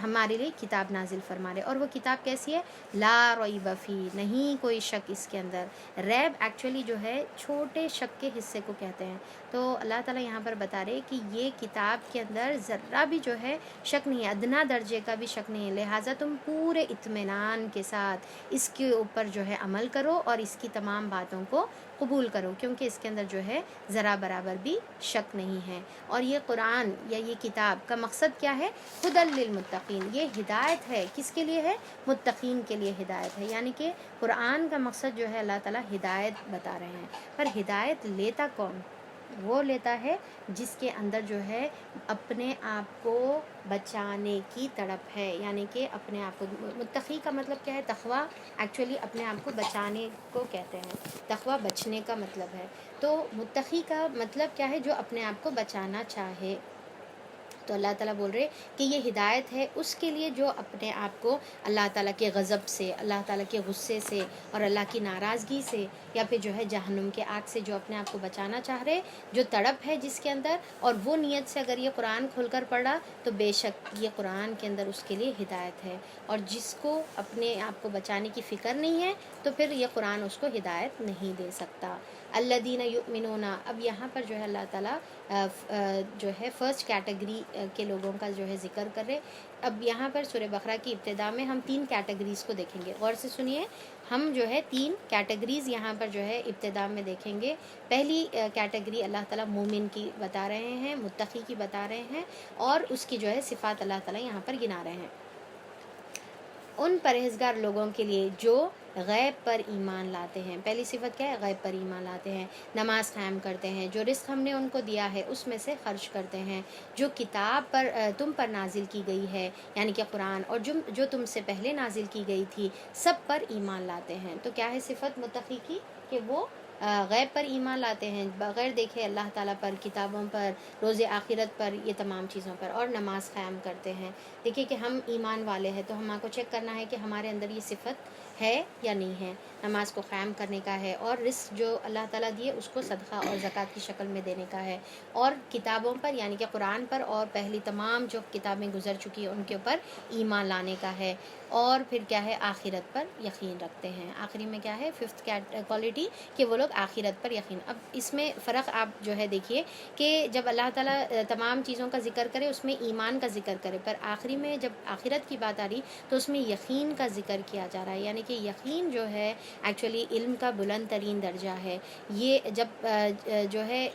ہمارے لیے کتاب نازل فرما رہے، اور وہ کتاب کیسی ہے؟ لا ریب فی، نہیں کوئی شک اس کے اندر۔ ریب ایکچولی جو ہے چھوٹے شک کے حصے کو کہتے ہیں، تو اللہ تعالیٰ یہاں پر بتا رہے کہ یہ کتاب کے اندر ذرہ بھی جو ہے شک نہیں ہے، ادنا درجے کا بھی شک نہیں ہے، لہٰذا تم پورے اطمینان کے ساتھ اس کے اوپر جو ہے عمل کرو اور اس کی تمام باتوں کو قبول کرو، کیونکہ اس کے اندر جو ہے ذرا برابر بھی شک نہیں ہے۔ اور یہ قرآن یا یہ کتاب کا مقصد کیا ہے؟ ہدی للمتقین، یہ ہدایت ہے، کس کے لیے ہے؟ متقین کے لیے ہدایت ہے۔ یعنی کہ قرآن کا مقصد جو ہے اللہ تعالیٰ ہدایت بتا رہے ہیں، پر ہدایت لیتا کون؟ وہ لیتا ہے جس کے اندر جو ہے اپنے آپ کو بچانے کی تڑپ ہے، یعنی کہ اپنے آپ کو، متقی کا مطلب کیا ہے؟ تقویٰ ایکچولی اپنے آپ کو بچانے کو کہتے ہیں، تقویٰ بچنے کا مطلب ہے۔ تو متقی کا مطلب کیا ہے؟ جو اپنے آپ کو بچانا چاہے۔ تو اللہ تعالیٰ بول رہے کہ یہ ہدایت ہے اس کے لیے جو اپنے آپ کو اللہ تعالیٰ کے غضب سے، اللہ تعالیٰ کے غصے سے اور اللہ کی ناراضگی سے، یا پھر جو ہے جہنم کے آگ سے جو اپنے آپ کو بچانا چاہ رہے، جو تڑپ ہے جس کے اندر، اور وہ نیت سے اگر یہ قرآن کھول کر پڑھا تو بے شک یہ قرآن کے اندر اس کے لیے ہدایت ہے۔ اور جس کو اپنے آپ کو بچانے کی فکر نہیں ہے تو پھر یہ قرآن اس کو ہدایت نہیں دے سکتا۔ الذین یؤمنون، اب یہاں پر جو ہے اللہ تعالیٰ جو ہے فرسٹ کیٹیگری کے لوگوں کا جو ہے ذکر کر رہے۔ اب یہاں پر سورہ بقرہ کی ابتدا میں ہم 3 کیٹیگریز کو دیکھیں گے، غور سے سنیے، ہم جو ہے 3 کیٹیگریز یہاں پر جو ہے ابتدا میں دیکھیں گے۔ پہلی کیٹیگری اللہ تعالیٰ مومن کی بتا رہے ہیں، متقی کی بتا رہے ہیں، اور اس کی جو ہے صفات اللہ تعالیٰ یہاں پر گنا رہے ہیں۔ ان پرہیزگار لوگوں کے لیے جو غیب پر ایمان لاتے ہیں، پہلی صفت کیا ہے؟ غیب پر ایمان لاتے ہیں، نماز قائم کرتے ہیں، جو رزق ہم نے ان کو دیا ہے اس میں سے خرچ کرتے ہیں، جو کتاب پر تم پر نازل کی گئی ہے یعنی کہ قرآن، اور جو تم سے پہلے نازل کی گئی تھی سب پر ایمان لاتے ہیں۔ تو کیا ہے صفت متقی کی؟ کہ وہ غیب پر ایمان لاتے ہیں، بغیر دیکھے اللہ تعالیٰ پر، کتابوں پر، روز آخرت پر، یہ تمام چیزوں پر، اور نماز قائم کرتے ہیں۔ دیکھیے کہ ہم ایمان والے ہیں تو ہمارے کو چیک کرنا ہے کہ ہمارے اندر یہ صفت ہے یا نہیں ہے، نماز کو قائم کرنے کا ہے، اور رزق جو اللہ تعالیٰ دیے اس کو صدقہ اور زکوٰۃ کی شکل میں دینے کا ہے، اور کتابوں پر یعنی کہ قرآن پر اور پہلی تمام جو کتابیں گزر چکی ہیں ان کے اوپر ایمان لانے کا ہے، اور پھر کیا ہے؟ آخرت پر یقین رکھتے ہیں۔ آخری میں کیا ہے؟ 5th کوالٹی کہ وہ لوگ آخرت پر یقین۔ اب اس میں فرق آپ جو ہے دیکھیے کہ جب اللہ تعالیٰ تمام چیزوں کا ذکر کرے اس میں ایمان کا ذکر کرے، پر آخری میں جب آخرت کی بات آ رہی تو اس میں یقین کا ذکر کیا جا رہا ہے، یعنی کہ یقین جو ہے ایکچولی علم کا بلند ترین درجہ ہے۔ یہ جب جو ہے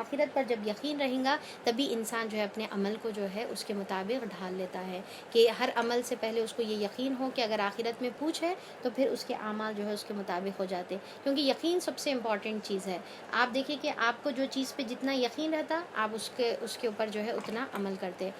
آخرت پر جب یقین رہیں گا تبھی انسان جو ہے اپنے عمل کو جو ہے اس کے مطابق ڈھال لیتا ہے، کہ ہر عمل سے پہلے اس کو یہ یقین ہو کہ اگر آخرت میں پوچھے تو پھر اس کے اعمال جو ہے اس کے مطابق ہو جاتے، کیونکہ یقین سب سے امپورٹنٹ چیز ہے۔ آپ دیکھیے کہ آپ کو جو چیز پہ جتنا یقین رہتا آپ اس کے اوپر جو ہے اتنا عمل کرتے۔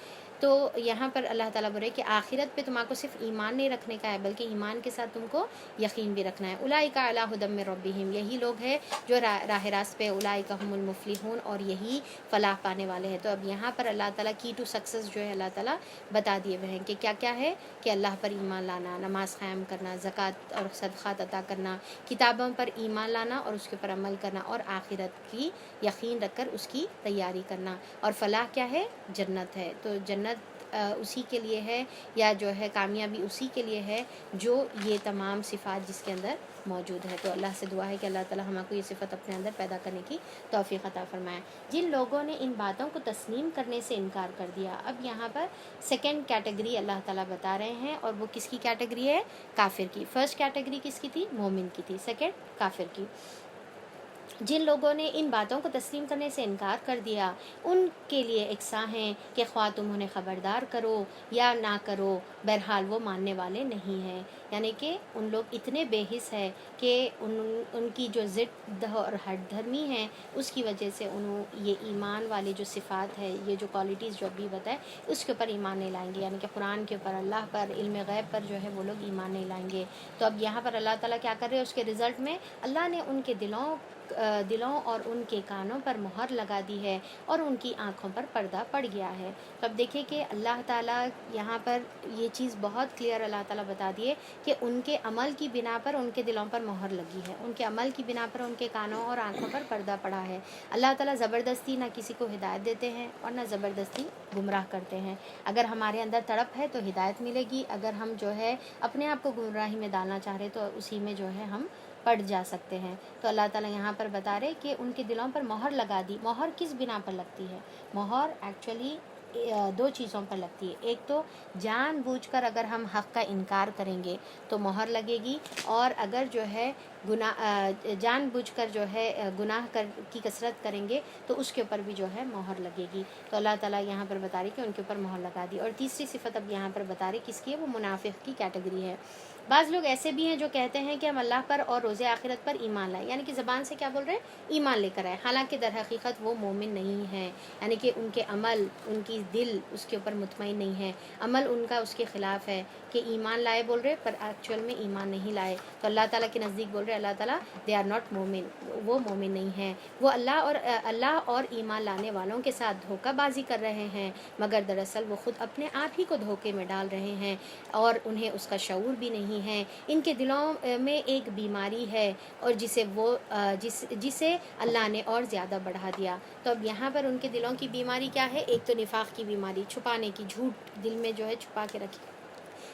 تو یہاں پر اللہ تعالیٰ بول رہے کہ آخرت پہ تمہارے کو صرف ایمان نہیں رکھنے کا ہے بلکہ ایمان کے ساتھ تم کو یقین بھی رکھنا ہے. اولئک علی ھدی من ربہم، یہی لوگ ہیں جو راہ راست پہ، اولئک ھم المفلحون، اور یہی فلاح پانے والے ہیں. تو اب یہاں پر اللہ تعالیٰ کی ٹو سکسیس جو ہے اللہ تعالیٰ بتا دیے ہوئے ہیں کہ کیا کیا ہے، کہ اللہ پر ایمان لانا، نماز قائم کرنا، زکوٰۃ اور صدقات عطا کرنا، کتابوں پر ایمان لانا اور اس کے اوپر عمل کرنا، اور آخرت کی یقین رکھ کر اس کی تیاری کرنا. اور فلاح کیا ہے؟ جنت ہے. تو جنت اسی کے لیے ہے، یا جو ہے کامیابی اسی کے لیے ہے جو یہ تمام صفات جس کے اندر موجود ہے. تو اللہ سے دعا ہے کہ اللہ تعالیٰ ہم کو یہ صفت اپنے اندر پیدا کرنے کی توفیق عطا فرمائے. جن لوگوں نے ان باتوں کو تسلیم کرنے سے انکار کر دیا، اب یہاں پر سیکنڈ کیٹیگری اللہ تعالیٰ بتا رہے ہیں، اور وہ کس کی کیٹیگری ہے؟ کافر کی. فرسٹ کیٹیگری کس کی تھی؟ مومن کی تھی. سیکنڈ کافر کی. جن لوگوں نے ان باتوں کو تسلیم کرنے سے انکار کر دیا، ان کے لیے اقساں ہیں کہ خواہ تم انہیں خبردار کرو یا نہ کرو، بہرحال وہ ماننے والے نہیں ہیں. یعنی کہ ان لوگ اتنے بے حس ہے کہ ان کی جو ضد اور ہٹ دھرمی ہے اس کی وجہ سے انہوں یہ ایمان والے جو صفات ہے، یہ جو کوالٹیز جو ابھی بتائے، اس کے اوپر ایمان نہیں لائیں گے. یعنی کہ قرآن کے اوپر، اللہ پر، علم غیب پر جو ہے وہ لوگ ایمان نہیں لائیں گے. تو اب یہاں پر اللہ تعالیٰ کیا کر رہے ہیں؟ اس کے رزلٹ میں اللہ نے ان کے دلوں اور ان کے کانوں پر مہر لگا دی ہے، اور ان کی آنکھوں پر پردہ پڑ گیا ہے. تو اب دیکھیں کہ اللہ تعالیٰ یہاں پر یہ چیز بہت کلیئر اللہ تعالیٰ بتا دیے کہ ان کے عمل کی بنا پر ان کے دلوں پر مہر لگی ہے، ان کے عمل کی بنا پر ان کے کانوں اور آنکھوں پر پردہ پڑا ہے. اللہ تعالیٰ زبردستی نہ کسی کو ہدایت دیتے ہیں اور نہ زبردستی گمراہ کرتے ہیں. اگر ہمارے اندر تڑپ ہے تو ہدایت ملے گی، اگر ہم جو ہے اپنے آپ کو گمراہی میں ڈالنا چاہ رہے تو اسی میں جو ہے ہم پڑ جا سکتے ہیں. تو اللہ تعالیٰ یہاں پر بتا رہے کہ ان کے دلوں پر مہر لگا دی. مہر کس بنا پر لگتی ہے؟ مہر ایکچولی دو چیزوں پر لگتی ہے. ایک تو جان بوجھ کر اگر ہم حق کا انکار کریں گے تو مہر لگے گی، اور اگر جو ہے جان بوجھ کر جو ہے گناہ کی کثرت کریں گے تو اس کے اوپر بھی جو ہے مہر لگے گی. تو اللہ تعالیٰ یہاں پر بتا رہی کہ ان کے اوپر مہر لگا دی. اور تیسری صفت اب یہاں پر بتا رہی کس کی ہے؟ وہ منافق کی کیٹیگری ہے. بعض لوگ ایسے بھی ہیں جو کہتے ہیں کہ ہم اللہ پر اور روز آخرت پر ایمان لائیں، یعنی کہ زبان سے کیا بول رہے ہیں؟ ایمان لے کر آئے، حالانکہ در حقیقت وہ مومن نہیں ہیں. یعنی کہ ان کے عمل، ان کی دل اس کے اوپر مطمئن نہیں ہے، عمل ان کا اس کے خلاف ہے کہ ایمان لائے بول رہے پر ایکچوئل میں ایمان نہیں لائے. تو اللہ تعالیٰ کے نزدیک بول رہے اللہ تعالیٰ دے آر ناٹ مومن، وہ مومن نہیں ہیں. وہ اللہ اور ایمان لانے والوں کے ساتھ دھوکہ بازی کر رہے ہیں، مگر دراصل وہ خود اپنے آپ ہی کو دھوکے میں ڈال رہے ہیں، اور انہیں اس کا شعور بھی نہیں ہے. ان کے دلوں میں ایک بیماری ہے، اور جسے اللہ نے اور زیادہ بڑھا دیا. تو اب یہاں پر ان کے دلوں کی بیماری کیا ہے؟ ایک تو نفاق کی بیماری، چھپانے کی، جھوٹ دل میں جو ہے چھپا کے رکھے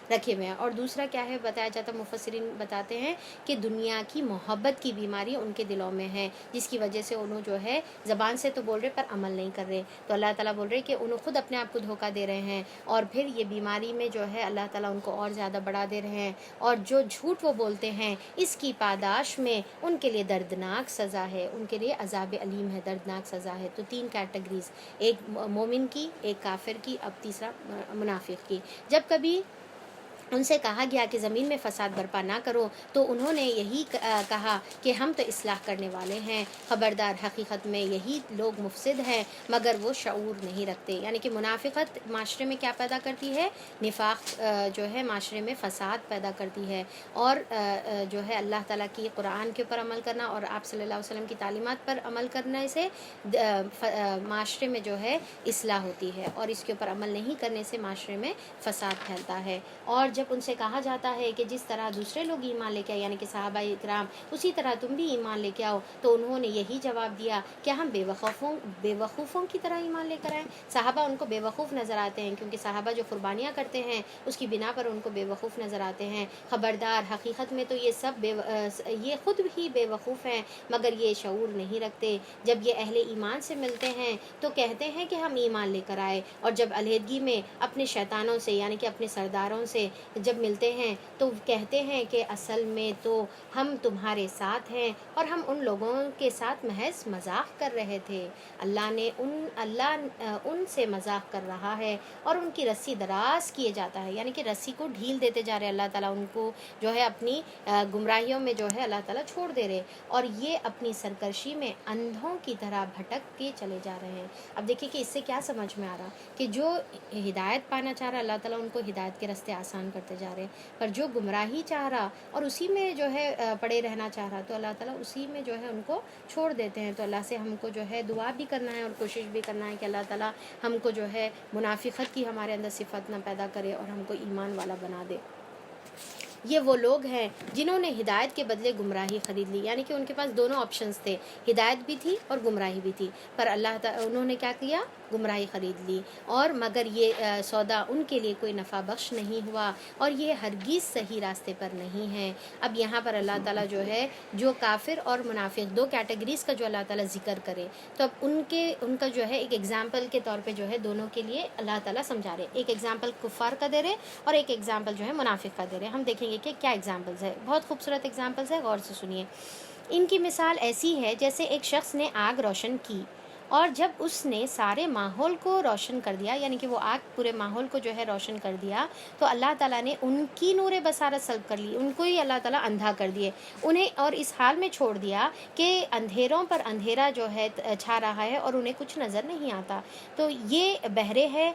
ہوئے ہیں. اور دوسرا کیا ہے بتایا جاتا، مفسرین بتاتے ہیں کہ دنیا کی محبت کی بیماری ان کے دلوں میں ہے، جس کی وجہ سے انہوں جو ہے زبان سے تو بول رہے پر عمل نہیں کر رہے. تو اللہ تعالیٰ بول رہے کہ انہوں خود اپنے آپ کو دھوکہ دے رہے ہیں، اور پھر یہ بیماری میں جو ہے اللہ تعالیٰ ان کو اور زیادہ بڑھا دے رہے ہیں. اور جو جھوٹ وہ بولتے ہیں اس کی پاداش میں ان کے لیے دردناک سزا ہے، ان کے لیے عذاب علیم ہے، دردناک سزا ہے. تو تین کیٹیگریز، ایک مومن کی، ایک کافر کی، اب تیسرا منافق کی. جب کبھی ان سے کہا گیا کہ زمین میں فساد برپا نہ کرو تو انہوں نے یہی کہا کہ ہم تو اصلاح کرنے والے ہیں، خبردار حقیقت میں یہی لوگ مفسد ہیں مگر وہ شعور نہیں رکھتے. یعنی کہ منافقت معاشرے میں کیا پیدا کرتی ہے؟ نفاق جو ہے معاشرے میں فساد پیدا کرتی ہے، اور جو ہے اللہ تعالیٰ کی قرآن کے اوپر عمل کرنا اور آپ صلی اللہ علیہ وسلم کی تعلیمات پر عمل کرنے سے معاشرے میں جو ہے اصلاح ہوتی ہے، اور اس کے اوپر عمل نہیں کرنے سے معاشرے میں فساد پھیلتا ہے. اور جب ان سے کہا جاتا ہے کہ جس طرح دوسرے لوگ ایمان لے کے آئے، یعنی کہ صحابہ اکرام، اسی طرح تم بھی ایمان لے کے آؤ، تو انہوں نے یہی جواب دیا کہ ہم بے وقوفوں کی طرح ایمان لے کر آئیں. صحابہ ان کو بے وقوف نظر آتے ہیں، کیونکہ صحابہ جو قربانیاں کرتے ہیں اس کی بنا پر ان کو بے وقوف نظر آتے ہیں. خبردار حقیقت میں تو یہ خود بھی بے وقوف ہیں مگر یہ شعور نہیں رکھتے. جب یہ اہل ایمان سے ملتے ہیں تو کہتے ہیں کہ ہم ایمان لے کر آئے، اور جب علیحدگی میں اپنے شیطانوں سے یعنی کہ اپنے سرداروں سے جب ملتے ہیں تو کہتے ہیں کہ اصل میں تو ہم تمہارے ساتھ ہیں اور ہم ان لوگوں کے ساتھ محض مذاق کر رہے تھے. اللہ ان سے مذاق کر رہا ہے اور ان کی رسی دراز کیے جاتا ہے، یعنی کہ رسی کو ڈھیل دیتے جا رہے اللہ تعالیٰ، ان کو جو ہے اپنی گمراہیوں میں جو ہے اللہ تعالیٰ چھوڑ دے رہے، اور یہ اپنی سرکشی میں اندھوں کی طرح بھٹک کے چلے جا رہے ہیں. اب دیکھیے کہ اس سے کیا سمجھ میں آ رہا کہ جو ہدایت پانا چاہ رہا اللہ تعالیٰ ان کو ہدایت کے راستے آسان کرتے جا رہے ہیں، پر جو گمراہی چاہ رہا اور اسی میں جو ہے پڑے رہنا چاہ رہا تو اللہ تعالیٰ اسی میں جو ہے ان کو چھوڑ دیتے ہیں. تو اللہ سے ہم کو جو ہے دعا بھی کرنا ہے اور کوشش بھی کرنا ہے کہ اللہ تعالیٰ ہم کو جو ہے منافقت کی ہمارے اندر صفت نہ پیدا کرے اور ہم کو ایمان والا بنا دے. یہ وہ لوگ ہیں جنہوں نے ہدایت کے بدلے گمراہی خرید لی، یعنی کہ ان کے پاس دونوں آپشنز تھے، ہدایت بھی تھی اور گمراہی بھی تھی، پر اللہ تعالیٰ انہوں نے کیا کیا؟ گمراہی خرید لی. اور مگر یہ سودا ان کے لیے کوئی نفع بخش نہیں ہوا اور یہ ہرگز صحیح راستے پر نہیں ہے. اب یہاں پر اللہ تعالیٰ جو ہے جو کافر اور منافق دو کیٹیگریز کا جو اللہ تعالیٰ ذکر کرے، تو اب ان کا جو ہے ایک ایگزامپل کے طور پہ جو ہے دونوں کے لیے اللہ تعالیٰ سمجھا رہے. ایک ایگزامپل کفار کا دے رہے اور ایک ایگزامپل جو ہے منافق کا دے رہے. ہم دیکھیں گے کہ کیا ایگزامپلز ہے، بہت خوبصورت ایگزامپلز ہے، غور سے سنیے. ان کی مثال ایسی ہے جیسے ایک شخص نے آگ روشن کی اور جب اس نے سارے ماحول کو روشن کر دیا، یعنی کہ وہ آگ پورے ماحول کو جو ہے روشن کر دیا، تو اللہ تعالیٰ نے ان کی نور بصارت سلب کر لی، ان کو ہی اللہ تعالیٰ اندھا کر دیے انہیں، اور اس حال میں چھوڑ دیا کہ اندھیروں پر اندھیرا جو ہے چھا رہا ہے اور انہیں کچھ نظر نہیں آتا. تو یہ بہرے ہے،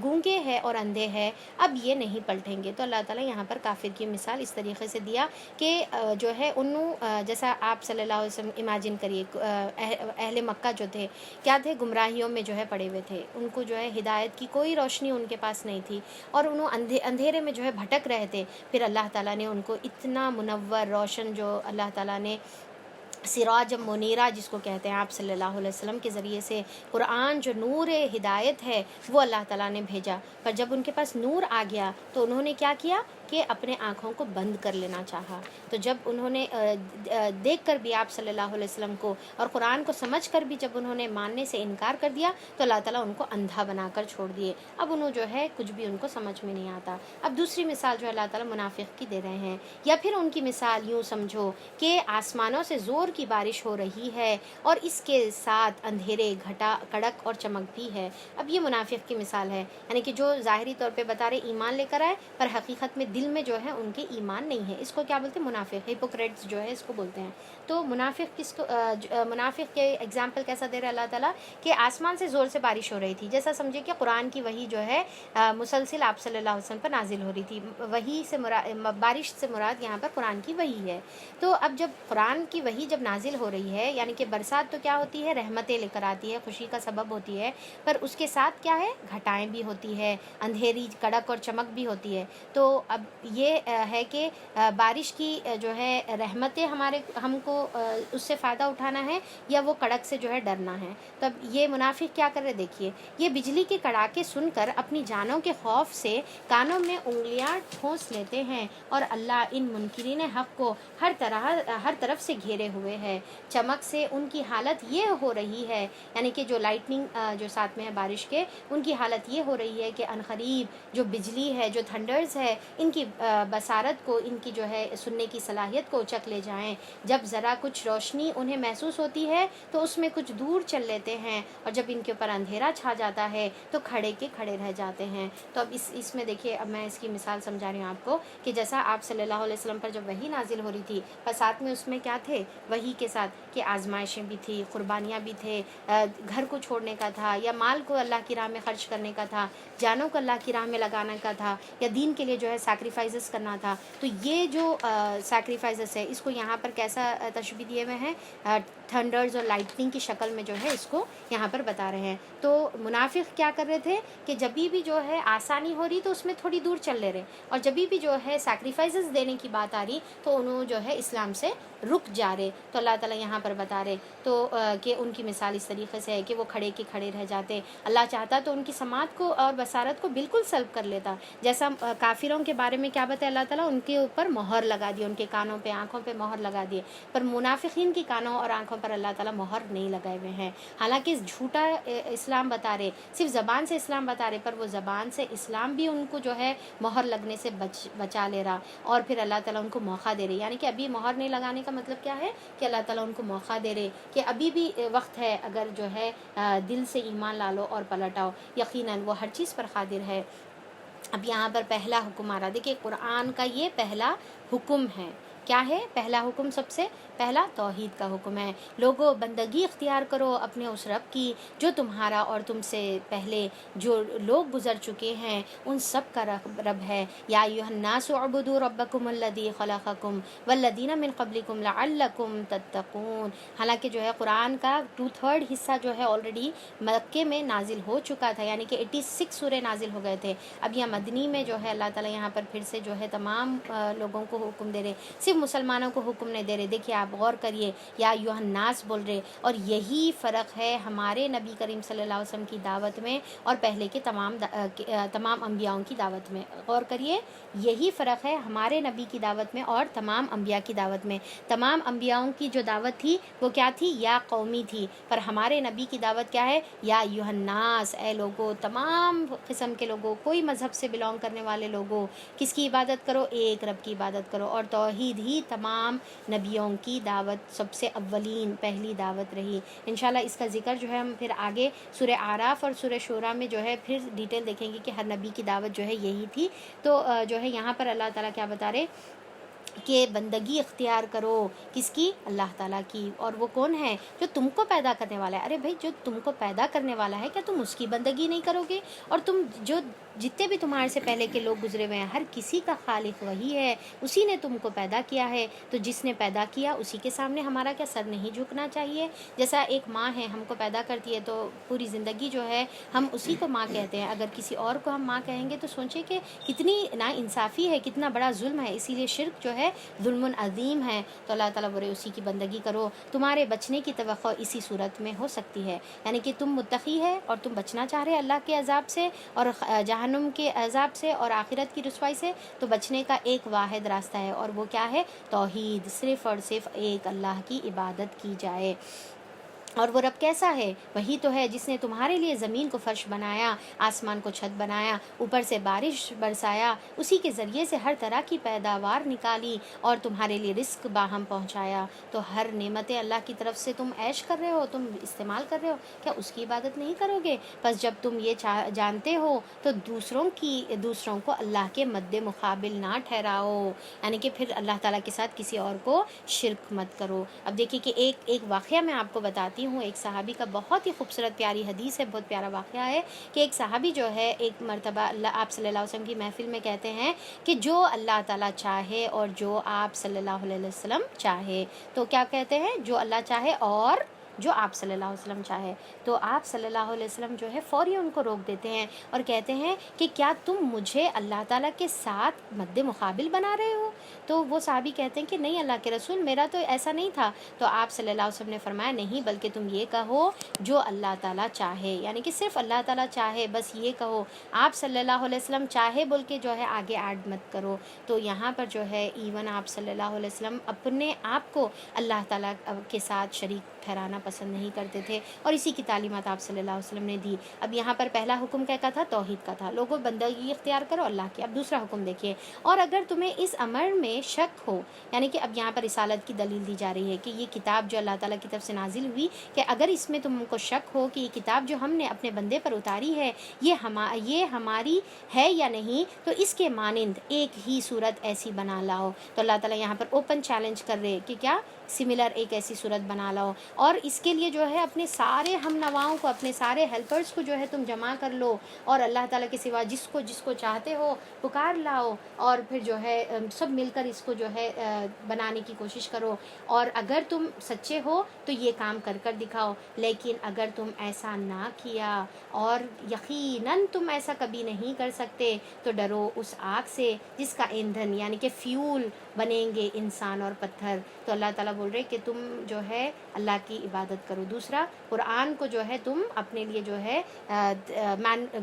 گونگے ہے اور اندھے ہے، اب یہ نہیں پلٹیں گے. تو اللہ تعالیٰ یہاں پر کافر کی مثال اس طریقے سے دیا کہ جو ہے انہوں جیسا آپ صلی اللہ علیہ وسلم امیجن کریے، اہل مکہ جو تھے کیا تھے؟ گمراہیوں میں جو ہے پڑے ہوئے تھے، ان کو جو ہے ہدایت کی کوئی روشنی ان کے پاس نہیں تھی اور انہوں اندھیرے میں جو ہے بھٹک رہے تھے. پھر اللہ تعالیٰ نے ان کو اتنا منور روشن جو اللہ تعالیٰ نے سراج منیرہ جس کو کہتے ہیں آپ صلی اللہ علیہ وسلم کے ذریعے سے، قرآن جو نور ہدایت ہے وہ اللہ تعالیٰ نے بھیجا. پر جب ان کے پاس نور آ گیا تو انہوں نے کیا کیا کہ اپنے آنکھوں کو بند کر لینا چاہا. تو جب انہوں نے دیکھ کر بھی آپ صلی اللہ علیہ وسلم کو اور قرآن کو سمجھ کر بھی جب انہوں نے ماننے سے انکار کر دیا تو اللہ تعالیٰ ان کو اندھا بنا کر چھوڑ دیے. اب انہوں جو ہے کچھ بھی ان کو سمجھ میں نہیں آتا. اب دوسری مثال جو اللہ تعالیٰ منافق کی دے رہے ہیں، یا پھر ان کی مثال یوں سمجھو کہ آسمانوں سے زور کی بارش ہو رہی ہے اور اس کے ساتھ اندھیرے، گھٹا، کڑک اور چمک بھی ہے. اب یہ منافق کی مثال ہے، یعنی کہ جو ظاہری طور پہ بتا رہے ایمان لے کر آئے پر حقیقت میں دل میں جو ہے ان کے ایمان نہیں ہے. اس کو کیا بولتے ہیں؟ منافق، ہپوکریٹس جو ہے اس کو بولتے ہیں. تو منافق کس کو منافق کے ایگزامپل کیسا دے رہا ہے اللہ تعالیٰ کہ آسمان سے زور سے بارش ہو رہی تھی، جیسا سمجھے کہ قرآن کی وحی جو ہے مسلسل آپ صلی اللہ علیہ وسلم پر نازل ہو رہی تھی. وحی سے بارش سے مراد یہاں پر قرآن کی وحی ہے. تو اب جب قرآن کی وحی جب نازل ہو رہی ہے، یعنی کہ برسات تو کیا ہوتی ہے؟ رحمتیں لے کر آتی ہے، خوشی کا سبب ہوتی ہے، پر اس کے ساتھ کیا ہے؟ گھٹائیں بھی ہوتی ہے، اندھیری، کڑک اور چمک بھی ہوتی ہے. تو اب یہ ہے کہ بارش کی جو ہے رحمتیں ہم کو اس سے فائدہ اٹھانا ہے یا وہ کڑک سے جو ہے ڈرنا ہے. تب یہ منافق کیا کر رہے دیکھیے، یہ بجلی کے کڑاکے سن کر اپنی جانوں کے خوف سے کانوں میں انگلیاں ٹھونس لیتے ہیں اور اللہ ان منکرین حق کو ہر طرف سے گھیرے ہوئے ہے. چمک سے ان کی حالت یہ ہو رہی ہے، یعنی کہ جو لائٹننگ جو ساتھ میں ہے بارش کے، ان کی حالت یہ ہو رہی ہے کہ عنقریب جو بجلی ہے، جو تھنڈرز ہے، ان کی بصارت کو، ان کی جو ہے سننے کی صلاحیت کو اچک لے جائیں. جب ذرا کچھ روشنی انہیں محسوس ہوتی ہے تو اس میں کچھ دور چل لیتے ہیں اور جب ان کے اوپر اندھیرا چھا جاتا ہے تو کھڑے کے کھڑے رہ جاتے ہیں. تو اب اس میں دیکھیے، اب میں اس کی مثال سمجھا رہی ہوں آپ کو کہ جیسا آپ صلی اللہ علیہ وسلم پر جب وحی نازل ہو رہی تھی، پر ساتھ میں اس میں کیا تھے؟ وحی کے ساتھ کہ آزمائشیں بھی تھی، قربانیاں بھی تھے، گھر کو چھوڑنے کا تھا یا مال کو اللہ کی راہ میں خرچ کرنے کا تھا، جانوں کو اللہ کی راہ میں لگانے کا تھا، یا دین کے لیے جو ہے سیکریفائسز کرنا تھا. تو یہ جو سیکریفائسز ہے اس کو یہاں پر کیسا تشبیہ دیے ہوئے ہیں؟ تھنڈرز اور لائٹننگ کی شکل میں جو ہے اس کو یہاں پر بتا رہے ہیں. تو منافق کیا کر رہے تھے کہ جبھی بھی جو ہے آسانی ہو رہی تو اس میں تھوڑی دور چل لے رہے، اور جبھی بھی جو ہے سیکریفائسز دینے کی بات آ رہی تو انہوں جو ہے اسلام سے رک جا رہے. تو اللہ تعالیٰ یہاں پر بتا رہے تو کہ ان کی مثال اس طریقے سے ہے کہ وہ کھڑے کے کھڑے رہ جاتے. اللہ چاہتا تو ان کی سماعت کو اور بصارت کو بالکل سلب کر لیتا، جیسا کافروں کے بارے بارے میں کیا بتایا اللہ تعالیٰ؟ ان کے اوپر مہر لگا دی، ان کے کانوں پہ آنکھوں پہ مہر لگا دیے، پر منافقین کی کانوں اور آنکھوں پر اللہ تعالیٰ مہر نہیں لگائے ہوئے ہیں، حالانکہ جھوٹا اسلام بتا رہے، صرف زبان سے اسلام بتا رہے، پر وہ زبان سے اسلام بھی ان کو جو ہے مہر لگنے سے بچا لے رہا، اور پھر اللہ تعالیٰ ان کو موقع دے رہے، یعنی کہ ابھی مہر نہیں لگانے کا مطلب کیا ہے کہ اللہ تعالیٰ ان کو موقع دے رہے کہ ابھی بھی وقت ہے، اگر جو ہے دل سے ایمان لا لو اور پلٹ آؤ، یقیناً وہ ہر چیز پر قادر ہے۔ اب یہاں پر پہلا حکم آ رہا، دیکھیے قرآن کا یہ پہلا حکم ہے، کیا ہے پہلا حکم؟ سب سے پہلا توحید کا حکم ہے، لوگو بندگی اختیار کرو اپنے اس رب کی جو تمہارا اور تم سے پہلے جو لوگ گزر چکے ہیں ان سب کا رب ہے، یا ایھا الناس اعبدوا ربکم الذی خلقکم والذین من قبلکم لعلکم تتقون۔ حالانکہ جو ہے قرآن کا 2/3 حصہ جو ہے آلریڈی مکے میں نازل ہو چکا تھا، یعنی کہ 86 سورے نازل ہو گئے تھے، اب یہ مدنی میں جو ہے اللہ تعالیٰ یہاں پر پھر سے جو ہے تمام لوگوں کو حکم دے رہے، صرف مسلمانوں کو حکم نہیں دے رہے۔ دیکھیے آپ غور کریے، یا ایھا الناس بول رہے، اور یہی فرق ہے ہمارے نبی کریم صلی اللہ علیہ وسلم کی دعوت میں اور پہلے کے تمام انبیاءوں کی دعوت میں، غور کریے، یہی فرق ہے ہمارے نبی کی دعوت میں اور تمام انبیاء کی دعوت میں۔ تمام انبیاءوں کی جو دعوت تھی وہ کیا تھی؟ یا قومی تھی، پر ہمارے نبی کی دعوت کیا ہے؟ یا ایھا الناس، اے لوگوں، تمام قسم کے لوگوں، کوئی مذہب سے بلونگ کرنے والے لوگوں، کس کی عبادت کرو؟ ایک رب کی عبادت کرو، اور توحید ہی تمام نبیوں کی دعوت سب سے اولین پہلی دعوت رہی۔ انشاءاللہ اس کا ذکر جو ہے ہم پھر آگے سورہ اعراف اور سورہ شورى میں جو ہے پھر ڈیٹیل دیکھیں گے کہ ہر نبی کی دعوت جو ہے یہی تھی۔ تو جو ہے یہاں پر اللہ تعالیٰ کیا بتا رہے کہ بندگی اختیار کرو، کس کی؟ اللہ تعالیٰ کی، اور وہ کون ہے؟ جو تم کو پیدا کرنے والا ہے۔ ارے بھائی، جو تم کو پیدا کرنے والا ہے، کیا تم اس کی بندگی نہیں کرو گے؟ اور تم جو جتنے بھی تمہارے سے پہلے کے لوگ گزرے ہوئے ہیں، ہر کسی کا خالق وہی ہے، اسی نے تم کو پیدا کیا ہے، تو جس نے پیدا کیا اسی کے سامنے ہمارا کیا سر نہیں جھکنا چاہیے؟ جیسا ایک ماں ہے ہم کو پیدا کرتی ہے تو پوری زندگی جو ہے ہم اسی کو ماں کہتے ہیں، اگر کسی اور کو ہم ماں کہیں گے تو سوچیں کہ کتنی نا انصافی ہے، کتنا بڑا ظلم ہے، اسی لیے شرک جو ہے ظلم عظیم ہے۔ تو اللہ تعالیٰ بولے اسی کی بندگی کرو، تمہارے بچنے کی توقع اسی صورت میں ہو سکتی ہے، یعنی کہ تم متقی ہے اور تم بچنا چاہ رہے اللہ کے عذاب سے اور جہنم کے عذاب سے اور آخرت کی رسوائی سے، تو بچنے کا ایک واحد راستہ ہے، اور وہ کیا ہے؟ توحید، صرف اور صرف ایک اللہ کی عبادت کی جائے۔ اور وہ رب کیسا ہے؟ وہی تو ہے جس نے تمہارے لیے زمین کو فرش بنایا، آسمان کو چھت بنایا، اوپر سے بارش برسایا، اسی کے ذریعے سے ہر طرح کی پیداوار نکالی اور تمہارے لیے رزق باہم پہنچایا۔ تو ہر نعمتیں اللہ کی طرف سے تم عیش کر رہے ہو، تم استعمال کر رہے ہو، کیا اس کی عبادت نہیں کرو گے؟ بس جب تم یہ جانتے ہو تو دوسروں کو اللہ کے مد مقابل نہ ٹھہراؤ، یعنی کہ پھر اللہ تعالیٰ کے ساتھ کسی اور کو شرک مت کرو۔ اب دیکھیے کہ ایک واقعہ میں آپ کو بتاتی ہوں، ایک صحابی کا بہت ہی خوبصورت پیاری حدیث ہے، بہت پیارا واقعہ ہے کہ ایک صحابی جو ہے ایک مرتبہ آپ صلی اللہ علیہ وسلم کی محفل میں کہتے ہیں کہ جو اللہ تعالیٰ چاہے اور جو آپ صلی اللہ علیہ وسلم چاہے، تو کیا کہتے ہیں؟ جو اللہ چاہے اور جو آپ صلی اللہ علیہ وسلم چاہے، تو آپ صلی اللہ علیہ وسلم جو ہے فوری ان کو روک دیتے ہیں اور کہتے ہیں کہ کیا تم مجھے اللہ تعالیٰ کے ساتھ مد مقابل بنا رہے ہو؟ تو وہ صحابی کہتے ہیں کہ نہیں اللہ کے رسول، میرا تو ایسا نہیں تھا۔ تو آپ صلی اللہ علیہ وسلم نے فرمایا نہیں، بلکہ تم یہ کہو جو اللہ تعالیٰ چاہے، یعنی کہ صرف اللہ تعالیٰ چاہے، بس یہ کہو، آپ صلی اللہ علیہ وسلم چاہے بول کے جو ہے آگے ایڈ مت کرو۔ تو یہاں پر جو ہے ایون آپ صلی اللہ علیہ وسلم اپنے آپ کو اللہ تعالیٰ کے ساتھ شریک ٹھہرانا پسند نہیں کرتے تھے، اور اسی کی تعلیمات آپ صلی اللہ علیہ وسلم نے دی۔ اب یہاں پر پہلا حکم کیا کا تھا؟ توحید کا تھا، لوگوں بندگی اختیار کرو اللہ کی۔ اب دوسرا حکم دیکھیے، اور اگر تمہیں اس امر میں شک ہو، یعنی کہ اب یہاں پر رسالت کی دلیل دی جا رہی ہے کہ یہ کتاب جو اللہ تعالیٰ کی طرف سے نازل ہوئی، کہ اگر اس میں تم کو شک ہو کہ یہ کتاب جو ہم نے اپنے بندے پر اتاری ہے یہ ہماری ہے یا نہیں، تو اس کے مانند ایک ہی صورت ایسی بنا لاؤ۔ تو اللہ تعالیٰ یہاں پر اوپن چیلنج کر رہے کہ کیا سملر ایک ایسی صورت بنا لاؤ، اور اس کے لیے جو ہے اپنے سارے ہم نواؤں کو، اپنے سارے ہیلپرز کو جو ہے تم جمع کر لو، اور اللہ تعالیٰ کے سوا جس کو چاہتے ہو پکار لاؤ، اور پھر جو ہے سب مل کر اس کو جو ہے بنانے کی کوشش کرو، اور اگر تم سچے ہو تو یہ کام کر دکھاؤ۔ لیکن اگر تم ایسا نہ کیا اور یقیناً تم ایسا کبھی نہیں کر سکتے، تو ڈرو اس آگ سے جس کا ایندھن یعنی کہ فیول بنیں گے انسان اور پتھر۔ تو اللہ تعالیٰ بول رہے کہ تم جو ہے اللہ کی عبادت کرو. دوسرا قرآن کو جو ہے تم اپنے لیے جو ہے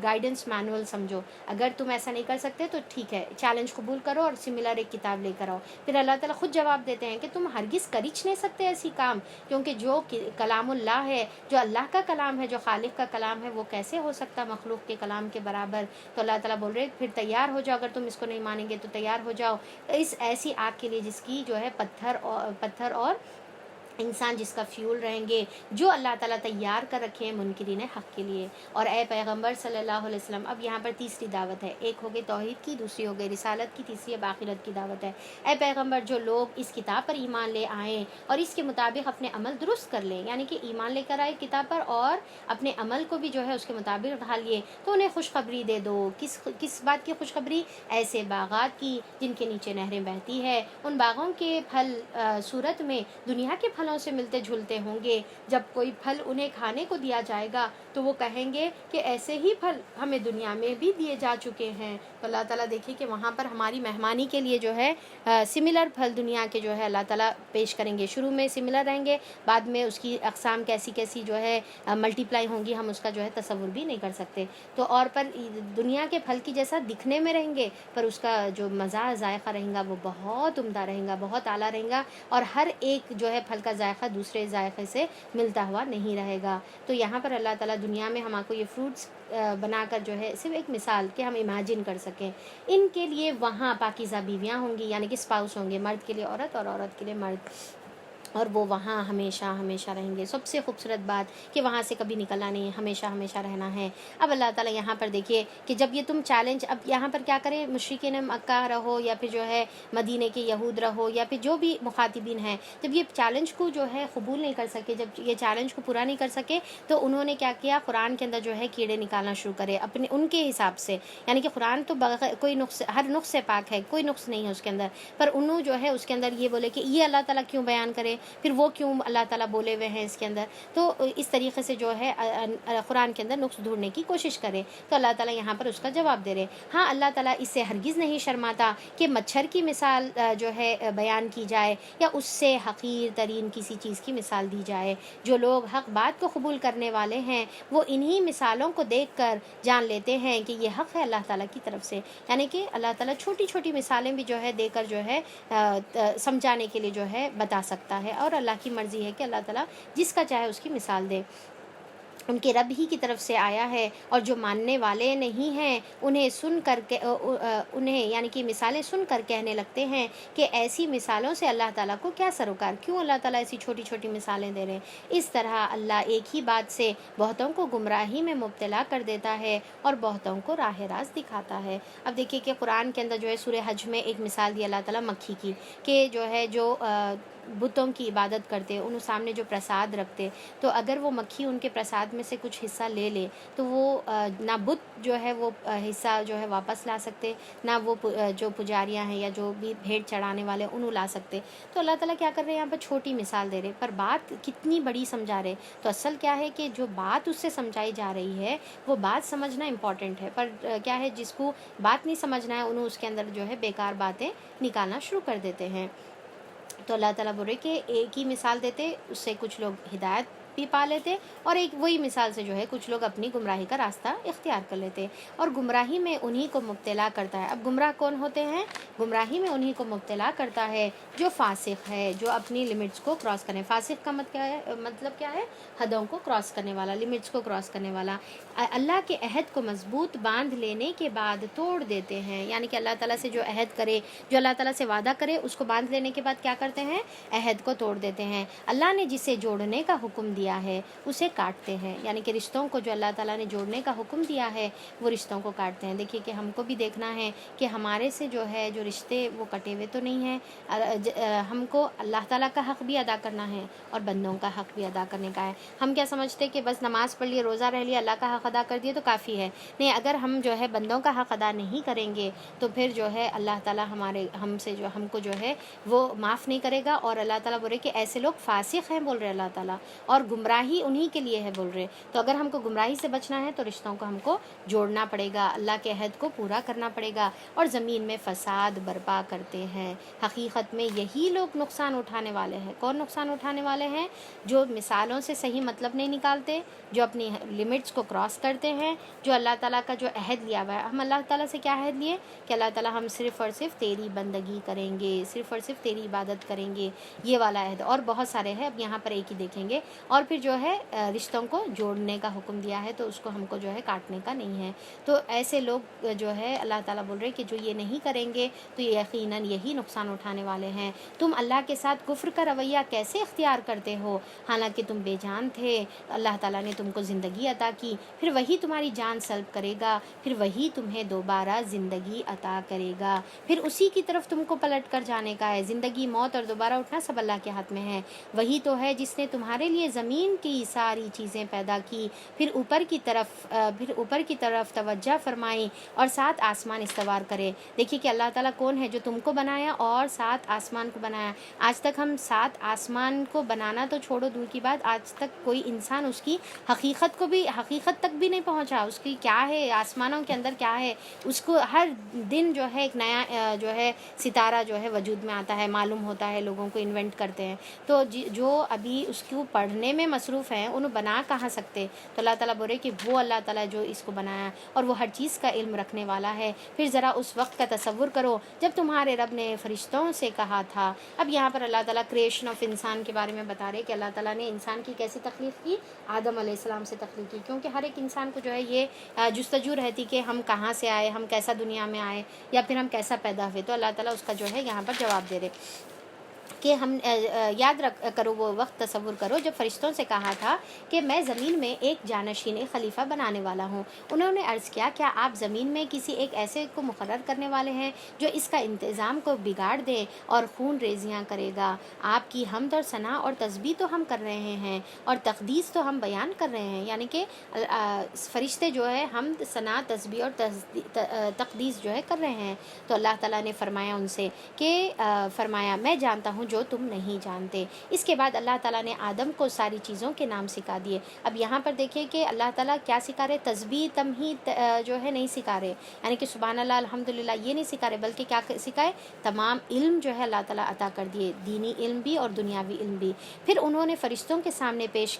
گائیڈنس مینول سمجھو. اگر تم ایسا نہیں کر سکتے تو ٹھیک ہے, چیلنج قبول کرو اور سملر ایک کتاب لے کر آؤ. پھر اللہ تعالیٰ خود جواب دیتے ہیں کہ تم ہرگز کر ہی نہیں سکتے ایسی کام, کیونکہ جو کلام اللہ ہے, جو اللہ کا کلام ہے, جو خالق کا کلام ہے, وہ کیسے ہو سکتا مخلوق کے کلام کے برابر. تو اللہ تعالیٰ بول رہے پھر تیار ہو جاؤ, اگر تم اس کو نہیں مانیں گے تو تیار ہو جاؤ اس ایسی آگ کے لیے جس کی جو ہے پتھر اور انسان جس کا فیول رہیں گے, جو اللہ تعالیٰ تیار کر رکھے ہیں منکرین حق کے لیے. اور اے پیغمبر صلی اللہ علیہ وسلم, اب یہاں پر تیسری دعوت ہے, ایک ہو گئی توحید کی, دوسری ہو گئی رسالت کی, تیسری اب آخرت کی دعوت ہے. اے پیغمبر, جو لوگ اس کتاب پر ایمان لے آئیں اور اس کے مطابق اپنے عمل درست کر لیں, یعنی کہ ایمان لے کر آئے کتاب پر اور اپنے عمل کو بھی جو ہے اس کے مطابق ڈھالیے, تو انہیں خوشخبری دے دو. کس بات کی خوشخبری؟ ایسے باغات کی جن کے نیچے نہریں بہتی ہے, ان باغوں کے پھل صورت میں دنیا کے پھلوں سے ملتے جھلتے ہوں گے. جب کوئی پھل انہیں کھانے کو دیا جائے گا تو وہ کہیں گے کہ ایسے ہی پھل ہمیں دنیا میں بھی دیے جا چکے ہیں. تو اللہ تعالیٰ دیکھیے کہ وہاں پر ہماری مہمانی کے لیے جو ہے سملر پھل دنیا کے جو ہے اللہ تعالیٰ پیش کریں گے. شروع میں سملر رہیں گے, بعد میں اس کی اقسام کیسی جو ہے ملٹیپلائی ہوں گی, ہم اس کا جو ہے تصور بھی نہیں کر سکتے. تو اور پر دنیا کے پھل کی جیسا دکھنے میں رہیں گے, پر اس کا جو مزہ ذائقہ رہیں گا وہ بہت عمدہ رہیں گا, بہت اعلیٰ رہیں گا, اور ہر ایک جو ہے پھل کا ذائقہ دوسرے ذائقے سے ملتا ہوا نہیں رہے گا. تو یہاں پر اللہ تعالیٰ دنیا میں ہم کو یہ فروٹس بنا کر جو ہے صرف ایک مثال کہ ہم امیجن کر سکیں, ان کے لیے وہاں پاکیزہ بیویاں ہوں گی, یعنی کہ اسپاؤس ہوں گے, مرد کے لیے عورت اور عورت کے لیے مرد, اور وہ وہاں ہمیشہ ہمیشہ رہیں گے. سب سے خوبصورت بات کہ وہاں سے کبھی نکلنا نہیں ہے, ہمیشہ ہمیشہ رہنا ہے. اب اللہ تعالیٰ یہاں پر دیکھیے کہ جب یہ تم چیلنج, اب یہاں پر کیا کریں, مشرکین مکہ رہو یا پھر جو ہے مدینے کے یہود رہو یا پھر جو بھی مخاطبین ہیں, جب یہ چیلنج کو جو ہے قبول نہیں کر سکے, جب یہ چیلنج کو پورا نہیں کر سکے, تو انہوں نے کیا کیا, قرآن کے اندر جو ہے کیڑے نکالنا شروع کرے اپنے ان کے حساب سے. یعنی کہ قرآن تو کوئی نقص, ہر نقص سے پاک ہے, کوئی نقص نہیں ہے اس کے اندر, پر انہوں جو ہے اس کے اندر یہ بولے کہ یہ اللہ تعالیٰ کیوں بیان کرے, پھر وہ کیوں اللہ تعالیٰ بولے ہوئے ہیں اس کے اندر. تو اس طریقے سے جو ہے قرآن کے اندر نقص ڈھونڈنے کی کوشش کرے. تو اللہ تعالیٰ یہاں پر اس کا جواب دے رہے. ہاں, اللہ تعالیٰ اس سے ہرگز نہیں شرماتا کہ مچھر کی مثال جو ہے بیان کی جائے یا اس سے حقیر ترین کسی چیز کی مثال دی جائے. جو لوگ حق بات کو قبول کرنے والے ہیں وہ انہی مثالوں کو دیکھ کر جان لیتے ہیں کہ یہ حق ہے اللہ تعالیٰ کی طرف سے. یعنی کہ اللہ تعالیٰ چھوٹی چھوٹی مثالیں بھی جو ہے دے کر جو ہے سمجھانے کے لیے جو ہے بتا سکتا ہے, اور اللہ کی مرضی ہے کہ اللہ تعالیٰ جس کا چاہے اس کی مثال دے. ان کے رب ہی کی طرف سے آیا ہے, اور جو ماننے والے نہیں ہیں انہیں سن کر کے انہیں یعنی کہ مثالیں سن کر کہنے لگتے ہیں کہ ایسی مثالوں سے اللہ تعالیٰ کو کیا سروکار, کیوں اللہ تعالیٰ ایسی چھوٹی چھوٹی مثالیں دے رہے ہیں. اس طرح اللہ ایک ہی بات سے بہتوں کو گمراہی میں مبتلا کر دیتا ہے اور بہتوں کو راہ راست دکھاتا ہے. اب دیکھیے کہ قرآن کے اندر جو ہے سورہ حج میں ایک مثال دی اللہ تعالیٰ مکھی کی, کہ جو ہے جو بتوں کی عبادت کرتے, ان سامنے جو پرساد رکھتے, تو اگر وہ مکھی ان کے پرساد میں سے کچھ حصہ لے لے تو وہ نہ بت جو ہے وہ حصہ جو ہے واپس لا سکتے, نہ وہ جو پجاریاں ہیں یا جو بھی بھیڑ چڑھانے والے انہوں لا سکتے. تو اللہ تعالیٰ کیا کر رہے ہیں یہاں پر, چھوٹی مثال دے رہے پر بات کتنی بڑی سمجھا رہے. تو اصل کیا ہے کہ جو بات اس سے سمجھائی جا رہی ہے وہ بات سمجھنا امپورٹنٹ ہے, پر کیا ہے جس کو بات نہیں سمجھنا ہے انہوں اس کے اندر جو ہے بیکار باتیں نکالنا شروع کر دیتے ہیں. تو اللہ تعالیٰ بول رہے کہ ایک ہی مثال دیتے, اس سے کچھ لوگ ہدایت بھی پا لیتے, اور ایک وہی مثال سے جو ہے کچھ لوگ اپنی گمراہی کا راستہ اختیار کر لیتے, اور گمراہی میں انہی کو مبتلا کرتا ہے. اب گمراہ کون ہوتے ہیں, گمراہی میں انہی کو مبتلا کرتا ہے جو فاسق ہے, جو اپنی لمٹس کو کراس کرنے. فاسق کا مطلب کیا ہے, حدوں کو کراس کرنے والا, لمٹس کو کراس کرنے والا. اللہ کے عہد کو مضبوط باندھ لینے کے بعد توڑ دیتے ہیں, یعنی کہ اللہ تعالیٰ سے جو عہد کرے, جو اللہ تعالیٰ سے وعدہ کرے, اس کو باندھ لینے کے بعد کیا کرتے ہیں, عہد کو توڑ دیتے ہیں. اللہ نے جسے جوڑنے کا حکم دیا ہے اسے کاٹتے ہیں, یعنی کہ رشتوں کو جو اللہ تعالیٰ نے جوڑنے کا حکم دیا ہے وہ رشتوں کو کاٹتے ہیں. دیکھیے کہ ہم کو بھی دیکھنا ہے کہ ہمارے سے جو ہے جو رشتے وہ کٹے ہوئے تو نہیں ہیں. ہم کو اللہ تعالیٰ کا حق بھی ادا کرنا ہے اور بندوں کا حق بھی ادا کرنے کا ہے. ہم کیا سمجھتے کہ بس نماز پڑھ لیے, روزہ رہ لیا, اللہ کا حق ادا کر دیے تو کافی ہے. نہیں, اگر ہم جو ہے بندوں کا حق ادا نہیں کریں گے تو پھر جو ہے اللہ تعالیٰ ہم کو جو ہے وہ معاف نہیں کرے گا. اور اللہ تعالیٰ بول رہے کہ ایسے لوگ فاسق ہیں, بول رہے اللہ تعالیٰ, اور گمراہی انہی کے لیے ہے بول رہے. تو اگر ہم کو گمراہی سے بچنا ہے تو رشتوں کو ہم کو جوڑنا پڑے گا, اللہ کے عہد کو پورا کرنا پڑے گا. اور زمین میں فساد برپا کرتے ہیں. حقیقت میں یہی لوگ نقصان اٹھانے والے ہیں. کون نقصان اٹھانے والے ہیں؟ جو مثالوں سے صحیح مطلب نہیں نکالتے, جو اپنی لمٹس کو کراس کرتے ہیں, جو اللہ تعالیٰ کا جو عہد لیا ہوا ہے. ہم اللہ تعالیٰ سے کیا عہد لیے کہ اللہ تعالیٰ ہم صرف اور صرف تیری بندگی کریں گے, صرف اور صرف تیری عبادت کریں گے, یہ والا عہد. اور بہت سارے ہیں, اب یہاں پر ایک ہی دیکھیں گے. اور پھر جو ہے رشتوں کو جوڑنے کا حکم دیا ہے, تو اس کو ہم کو جو ہے کاٹنے کا نہیں ہے. تو ایسے لوگ جو ہے اللہ تعالیٰ بول رہے کہ جو یہ نہیں کریں گے تو یقیناً یہی نقصان اٹھانے والے ہیں. تم اللہ کے ساتھ کفر کا رویہ کیسے اختیار کرتے ہو حالانکہ تم بے جان تھے. اللہ تعالیٰ نے تم کو زندگی عطا کی, پھر وہی تمہاری جان سلب کرے گا, پھر وہی تمہیں دوبارہ زندگی عطا کرے گا, پھر اسی کی طرف تم کو پلٹ کر جانے کا ہے. زندگی, موت اور دوبارہ اٹھنا سب اللہ کے ہاتھ میں ہے. وہی تو ہے جس نے تمہارے لیے زمین کی ساری چیزیں پیدا کی, پھر اوپر کی طرف توجہ فرمائی اور 7 آسمان استوار کرے. دیکھیے کہ اللہ تعالیٰ کون ہے جو تم کو بنایا اور 7 آسمان کو بنایا. آج تک ہم 7 آسمان کو بنانا تو چھوڑو دور کی بات, آج تک کوئی انسان اس کی حقیقت تک بھی نہیں پہنچا. اس کی کیا ہے, آسمانوں کے اندر کیا ہے, اس کو ہر دن جو ہے ایک نیا جو ہے ستارہ جو ہے وجود میں آتا ہے, معلوم ہوتا ہے, لوگوں کو انوینٹ کرتے ہیں. تو جو ابھی اس کو پڑھنے میں مصروف ہیں انہوں بنا کہاں سکتے. تو اللہ تعالیٰ بول رہے کہ وہ اللہ تعالیٰ جو اس کو بنایا اور وہ ہر چیز کا علم رکھنے والا ہے. پھر ذرا اس وقت کا تصور کرو جب تمہارے رب نے فرشتوں سے کہا تھا. اب یہاں پر اللہ تعالیٰ کریشن آف انسان کے بارے میں بتا رہے کہ اللہ تعالیٰ نے انسان کی کیسی تخلیق کی, آدم علیہ السلام سے تخلیق کی. کیونکہ ہر ایک انسان کو جو ہے یہ جستجو رہتی کہ ہم کہاں سے آئے, ہم کیسا دنیا میں آئے, یا پھر ہم کیسا پیدا ہوئے. تو اللہ تعالیٰ اس کا جو ہے یہاں پر جواب دے رہے کہ ہم یاد کرو وہ وقت, تصور کرو جب فرشتوں سے کہا تھا کہ میں زمین میں ایک جانشین خلیفہ بنانے والا ہوں. انہوں نے عرض کیا کیا آپ زمین میں کسی ایک ایسے کو مقرر کرنے والے ہیں جو اس کا انتظام کو بگاڑ دے اور خون ریزیاں کرے گا. آپ کی حمد اور ثنا اور تسبیح تو ہم کر رہے ہیں اور تقدیس تو ہم بیان کر رہے ہیں. یعنی کہ فرشتے جو ہے حمد, ثنا, تسبیح اور تقدیس جو ہے کر رہے ہیں. تو اللہ تعالیٰ نے فرمایا ان سے کہ فرمایا میں جانتا ہوں جو تم نہیں جانتے. اس کے بعد اللہ تعالیٰ نے آدم کو ساری چیزوں کے نام سکھا دیے. اب یہاں پر دیکھیں کہ اللہ تعالیٰ کیا سکھا رہے, تسبیح تمہید جو ہے نہیں سکھا رہے, یعنی کہ سبحان اللہ الحمدللہ یہ نہیں سکھا رہے, بلکہ کیا سکھائے, تمام علم جو ہے اللہ تعالیٰ عطا کر دیے, دینی علم بھی اور دنیاوی علم بھی. پھر انہیں فرشتوں کے سامنے پیش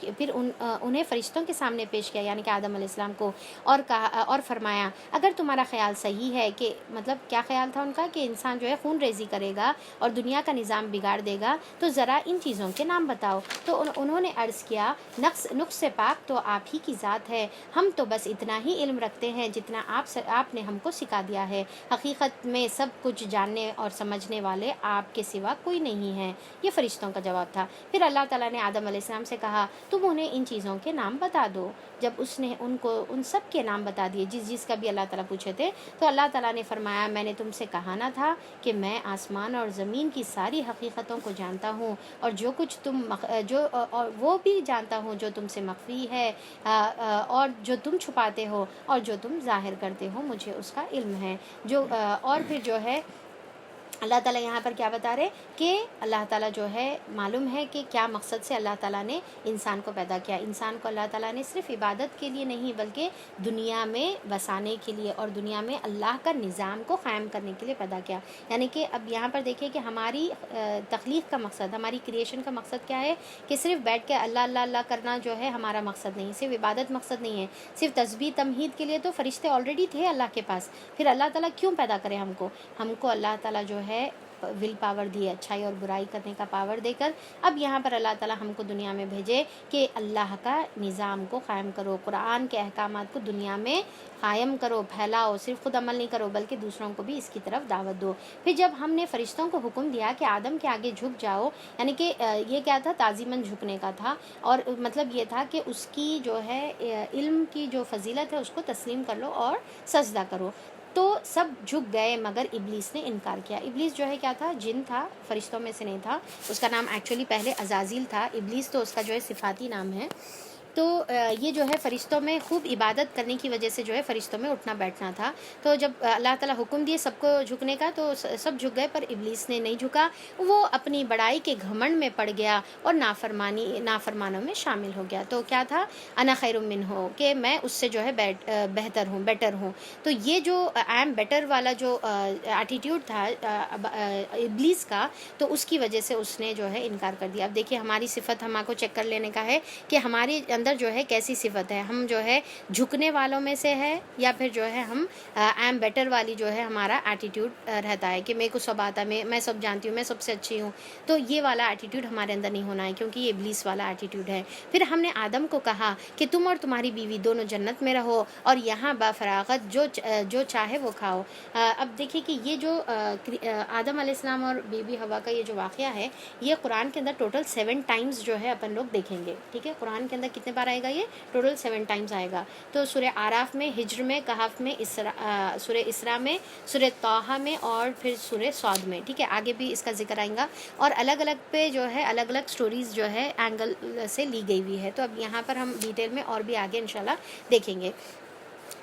کیا یعنی کہ آدم علیہ السلام کو, اور کہا اور فرمایا اگر تمہارا خیال صحیح ہے کہ مطلب کیا خیال تھا ان کا کہ انسان جو ہے خون ریزی کرے گا اور دنیا کا نظام بگاڑ دے گا, تو ذرا ان چیزوں کے نام بتاؤ. تو انہوں نے عرض کیا نقص سے پاک تو آپ ہی کی ذات ہے, ہم تو بس اتنا ہی علم رکھتے ہیں جتنا آپ نے ہم کو سکھا دیا ہے. حقیقت میں سب کچھ جاننے اور سمجھنے والے آپ کے سوا کوئی نہیں ہے. یہ فرشتوں کا جواب تھا. پھر اللہ تعالیٰ نے آدم علیہ السلام سے کہا تم انہیں ان چیزوں کے نام بتا دو. جب اس نے ان کو ان سب کے نام بتا دیے جس کا بھی اللہ تعالیٰ پوچھے تھے, تو اللہ تعالیٰ نے فرمایا میں نے تم سے کہا نہ تھا کہ میں آسمان اور زمین کی ساری حقیقتوں کو جانتا ہوں, اور جو کچھ اور وہ بھی جانتا ہوں جو تم سے مخفی ہے, اور جو تم چھپاتے ہو اور جو تم ظاہر کرتے ہو مجھے اس کا علم ہے. اور پھر جو ہے اللہ تعالیٰ یہاں پر کیا بتا رہے کہ اللہ تعالیٰ جو ہے معلوم ہے کہ کیا مقصد سے اللہ تعالیٰ نے انسان کو پیدا کیا. انسان کو اللہ تعالیٰ نے صرف عبادت کے لیے نہیں بلکہ دنیا میں بسانے کے لیے اور دنیا میں اللہ کا نظام کو قائم کرنے کے لیے پیدا کیا. یعنی کہ اب یہاں پر دیکھیں کہ ہماری تخلیق کا مقصد, ہماری کریشن کا مقصد کیا ہے کہ صرف بیٹھ کے اللہ اللہ اللہ کرنا جو ہے ہمارا مقصد نہیں, صرف عبادت مقصد نہیں ہے, صرف تسبیح تمہید کے لیے تو فرشتے آلریڈی تھے اللہ کے پاس. پھر اللہ تعالیٰ کیوں پیدا کرے ہم کو اللہ تعالیٰ جو ہے ول پاور دی, اچھائی اور برائی کرنے کا پاور دے کر اب یہاں پر اللہ تعالیٰ ہم کو دنیا میں بھیجے کہ اللہ کا نظام کو قائم کرو, قرآن کے احکامات کو دنیا میں قائم کرو, پھیلاؤ, صرف خود عمل نہیں کرو بلکہ دوسروں کو بھی اس کی طرف دعوت دو. پھر جب ہم نے فرشتوں کو حکم دیا کہ آدم کے آگے جھک جاؤ, یعنی کہ یہ کیا تھا, تعظیماً جھکنے کا تھا, اور مطلب یہ تھا کہ اس کی جو ہے علم کی جو فضیلت ہے اس کو تسلیم کر لو اور سجدہ کرو. تو سب جھک گئے مگر ابلیس نے انکار کیا. ابلیس جو ہے کیا تھا, جن تھا, فرشتوں میں سے نہیں تھا. اس کا نام ایکچولی پہلے عزازیل تھا, ابلیس تو اس کا جو ہے صفاتی نام ہے. تو یہ جو ہے فرشتوں میں خوب عبادت کرنے کی وجہ سے جو ہے فرشتوں میں اٹھنا بیٹھنا تھا. تو جب اللہ تعالیٰ حکم دیے سب کو جھکنے کا تو سب جھک گئے, پر ابلیس نے نہیں جھکا. وہ اپنی بڑائی کے گھمنڈ میں پڑ گیا اور نافرمانوں میں شامل ہو گیا. تو کیا تھا, انا خیر منہ, کہ میں اس سے جو ہے بہتر ہوں, بیٹر ہوں. تو یہ جو آئی ایم بیٹر والا جو ایٹیٹیوڈ تھا ابلیس کا, تو اس کی وجہ سے اس نے جو ہے انکار کر دیا. اب دیکھیے ہماری صفت ہم کو چیک کر لینے کا ہے کہ ہمارے اندر جو ہے کیسی صفت ہے. ہم جو ہے جھکنے والوں میں سے ہے, یا پھر جو ہے ہم آئی ایم بیٹر والی جو ہے ہمارا ایٹیٹیوڈ رہتا ہے کہ میرے کو سب آتا ہے, میں سب جانتی ہوں, میں سب سے اچھی ہوں. تو یہ والا ایٹیٹیوڈ ہمارے اندر نہیں ہونا ہے, کیونکہ یہ ابلیس والا ایٹیٹیوڈ ہے. پھر ہم نے آدم کو کہا کہ تم اور تمہاری بیوی دونوں جنت میں رہو اور یہاں بفراغت جو چاہے وہ کھاؤ. اب دیکھیے کہ یہ جو آدم علیہ السلام اور بی بی حوا کا یہ جو واقعہ ہے, یہ قرآن کے اندر ٹوٹل 7 ٹائمز جو ہے اپن لوگ دیکھیں گے. ٹھیک ہے, قرآن کے اندر کتنے بار آئے گا, یہ ٹوٹل 7 ٹائمز آئے گا. تو سورہ آراف میں, ہجر میں, کہف میں, سورہ اسراء میں, سورہ طٰہٰ میں, اور پھر سورہ صاد میں. ٹھیک ہے, آگے بھی اس کا ذکر آئے گا, اور الگ الگ پہ جو ہے الگ الگ سٹوریز جو ہے اینگل سے لی گئی ہوئی ہے. تو اب یہاں پر ہم ڈیٹیل میں اور بھی آگے انشاءاللہ دیکھیں گے.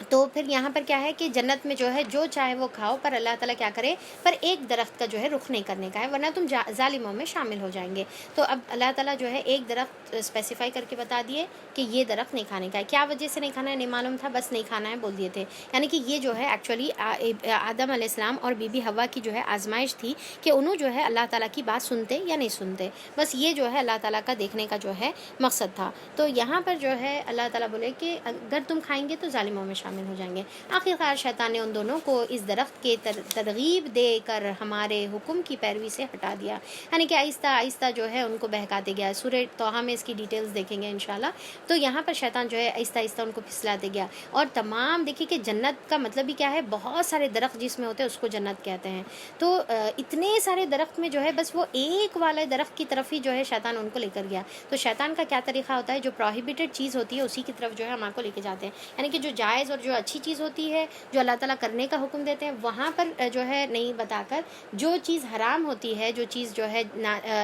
تو پھر یہاں پر کیا ہے کہ جنت میں جو ہے جو چاہے وہ کھاؤ, پر اللہ تعالیٰ کیا کرے, پر ایک درخت کا جو ہے رخ نہیں کرنے کا ہے, ورنہ تم ظالموں میں شامل ہو جائیں گے. تو اب اللہ تعالیٰ جو ہے ایک درخت اسپیسیفائی کر کے بتا دیے کہ یہ درخت نہیں کھانے کا ہے. کیا وجہ سے نہیں کھانا ہے نہیں معلوم تھا, بس نہیں کھانا ہے بول دیے تھے. یعنی کہ یہ جو ہے ایکچولی آدم علیہ السلام اور بی بی حوا کی جو ہے آزمائش تھی کہ انہوں جو ہے اللہ تعالیٰ کی بات سنتے یا نہیں سنتے. بس یہ جو ہے اللہ تعالیٰ کا دیکھنے کا جو ہے مقصد تھا. تو یہاں پر جو ہے اللہ تعالیٰ بولے کہ اگر تم کھائیں گے تو ظالموں میں شامل ہو جائیں گے. آخرکار شیطان نے ان دونوں کو اس درخت کے ترغیب دے کر ہمارے حکم کی پیروی سے ہٹا دیا. یعنی کہ آہستہ آہستہ جو ہے ان کو بہکاتے گیا. سورہ طٰہٰ میں اس کی ڈیٹیلز دیکھیں گے انشاءاللہ. تو یہاں پر شیطان جو ہے آہستہ آہستہ ان کو پھسلاتے گیا. اور تمام دیکھیے کہ جنت کا مطلب بھی کیا ہے, بہت سارے درخت جس میں ہوتے ہیں اس کو جنت کہتے ہیں. تو اتنے سارے درخت میں جو ہے بس وہ ایک والے درخت کی طرف ہی جو ہے شیطان ان کو لے کر گیا. تو شیطان کا کیا طریقہ ہوتا ہے, جو پروہیبٹڈ چیز ہوتی ہے اسی کی طرف جو ہے ہمارے کو لے کے جاتے ہیں. یعنی کہ جو جائز اور جو اچھی چیز ہوتی ہے, جو اللہ تعالیٰ کرنے کا حکم دیتے ہیں, وہاں پر جو ہے نہیں بتا کر جو چیز حرام ہوتی ہے, جو چیز جو ہے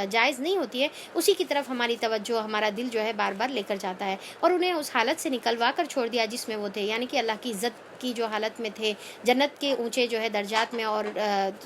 جائز نہیں ہوتی ہے, اسی کی طرف ہماری توجہ, ہمارا دل جو ہے بار بار لے کر جاتا ہے, اور انہیں اس حالت سے نکلوا کر چھوڑ دیا جس میں وہ تھے. یعنی کہ اللہ کی عزت کی جو حالت میں تھے, جنت کے اونچے جو ہے درجات میں, اور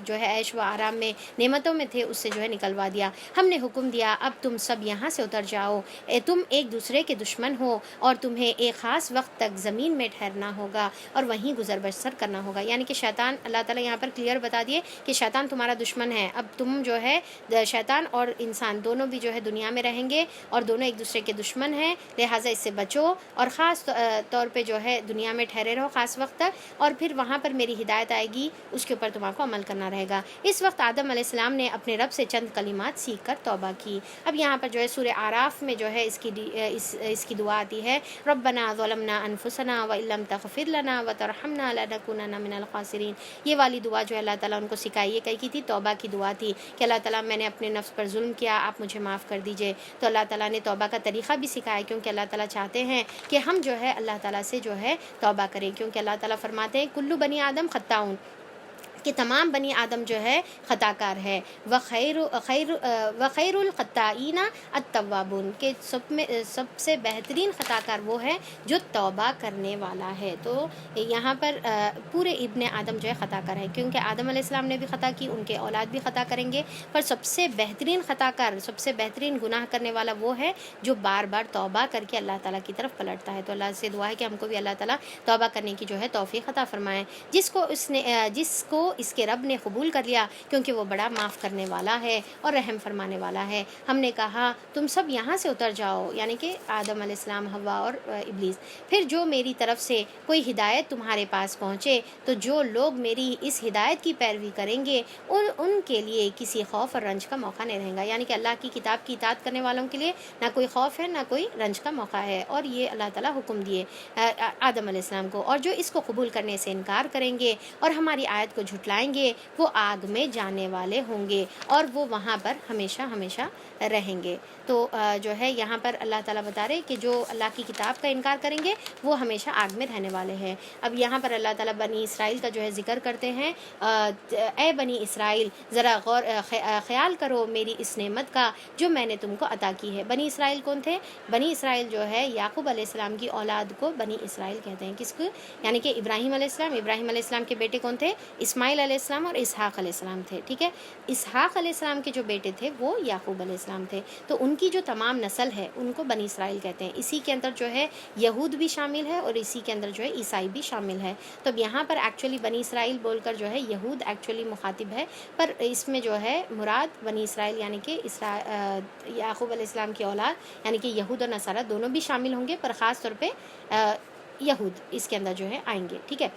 جو ہے عیش و آرام میں, نعمتوں میں تھے, اس سے جو ہے نکلوا دیا. ہم نے حکم دیا اب تم سب یہاں سے اتر جاؤ, تم ایک دوسرے کے دشمن ہو, اور تمہیں ایک خاص وقت تک زمین میں ٹھہرنا ہوگا اور وہیں گزر بسر کرنا ہوگا. یعنی کہ شیطان, اللہ تعالیٰ یہاں پر کلیئر بتا دیے کہ شیطان تمہارا دشمن ہے. اب تم جو ہے شیطان اور انسان دونوں بھی جو ہے دنیا میں رہیں گے, اور دونوں ایک دوسرے کے دشمن ہیں, لہٰذا اس سے بچو, اور خاص طور پہ جو ہے دنیا میں ٹھہرے رہو خاص وقت تک, اور پھر وہاں پر میری ہدایت آئے گی, اس کے اوپر تمہارے کو عمل کرنا رہے گا. اس وقت آدم علیہ السلام نے اپنے رب سے چند کلمات سیکھ کر توبہ کی. اب یہاں پر جو ہے سورہ آراف میں جو ہے اس کی دعا آتی ہے, ربنا ظلمنا انفسنا وان لم تغفر لنا وترحمنا لنکونن من الخاسرین. یہ والی دعا جو اللہ تعالیٰ ان کو سکھائی, یہ کہی تھی توبہ کی دعا تھی کہ اللہ تعالیٰ میں نے اپنے نفس پر ظلم کیا, آپ مجھے معاف کر دیجئے. تو اللہ تعالیٰ نے توبہ کا طریقہ بھی سکھایا, کیونکہ اللہ تعالیٰ چاہتے ہیں کہ ہم جو ہے اللہ تعالیٰ سے جو ہے توبہ کریں, کیونکہ اللہ تعالیٰ فرماتے ہیں کلو بنی آدم خطاؤن, کہ تمام بنی آدم جو ہے خطا کار ہے. وخیر الخطائین التوابون, کہ سب سے بہترین خطا کار وہ ہے جو توبہ کرنے والا ہے. تو یہاں پر پورے ابن آدم جو ہے خطا کار ہے, کیونکہ آدم علیہ السلام نے بھی خطا کی, ان کے اولاد بھی خطا کریں گے, پر سب سے بہترین خطا کار, سب سے بہترین گناہ کرنے والا وہ ہے جو بار بار توبہ کر کے اللہ تعالیٰ کی طرف پلٹتا ہے. تو اللہ سے دعا ہے کہ ہم کو بھی اللہ تعالیٰ توبہ کرنے کی جو ہے توفیق عطا فرمائے. جس کو اس کے رب نے قبول کر لیا, کیونکہ وہ بڑا معاف کرنے والا ہے اور رحم فرمانے والا ہے. ہم نے کہا تم سب یہاں سے اتر جاؤ, یعنی کہ آدم علیہ السلام, حوا اور ابلیس. پھر جو میری طرف سے کوئی ہدایت تمہارے پاس پہنچے, تو جو لوگ میری اس ہدایت کی پیروی کریں گے ان کے لیے کسی خوف اور رنج کا موقع نہیں رہے گا. یعنی کہ اللہ کی کتاب کی اطاعت کرنے والوں کے لیے نہ کوئی خوف ہے نہ کوئی رنج کا موقع ہے. اور یہ اللہ تعالیٰ حکم دیے آدم علیہ السلام کو. اور جو اس کو قبول کرنے سے انکار کریں گے اور ہماری آیت کو جھٹلائیں گے وہ آگ میں جانے والے ہوں گے اور وہ وہاں پر ہمیشہ ہمیشہ رہیں گے۔ تو جو ہے یہاں پر اللہ تعالیٰ بتا رہے کہ جو اللہ کی کتاب کا انکار کریں گے وہ ہمیشہ آگ میں رہنے والے ہیں۔ اب یہاں پر اللہ تعالیٰ بنی اسرائیل کا جو ہے ذکر کرتے ہیں، اے بنی اسرائیل ذرا خیال کرو میری اس نعمت کا جو میں نے تم کو عطا کی ہے۔ بنی اسرائیل کون تھے؟ بنی اسرائیل جو ہے یعقوب علیہ السلام کی اولاد کو بنی اسرائیل کہتے ہیں۔ کس کو؟ یعنی کہ ابراہیم علیہ السلام کے بیٹے کون تھے؟ اسماعیل علیہ السلام اور اسحاق علیہ السلام تھے، ٹھیک ہے۔ اسحاق علیہ السلام کے جو بیٹے تھے وہ یعقوب علیہ السلام تھے، تو ان کی جو تمام نسل ہے ان کو بنی اسرائیل کہتے ہیں۔ اسی کے اندر جو ہے یہود بھی شامل ہے اور اسی کے اندر جو ہے عیسائی بھی شامل ہے۔ تو اب یہاں پر ایکچولی بنی اسرائیل بول کر جو ہے یہود ایکچولی مخاطب ہے، پر اس میں جو ہے مراد بنی اسرائیل یعنی کہ یعقوب علیہ السلام کی اولاد یعنی کہ یہود اور نصارہ دونوں بھی شامل ہوں گے، پر خاص طور پہ یہود اس کے اندر جو ہے آئیں گے، ٹھیک ہے۔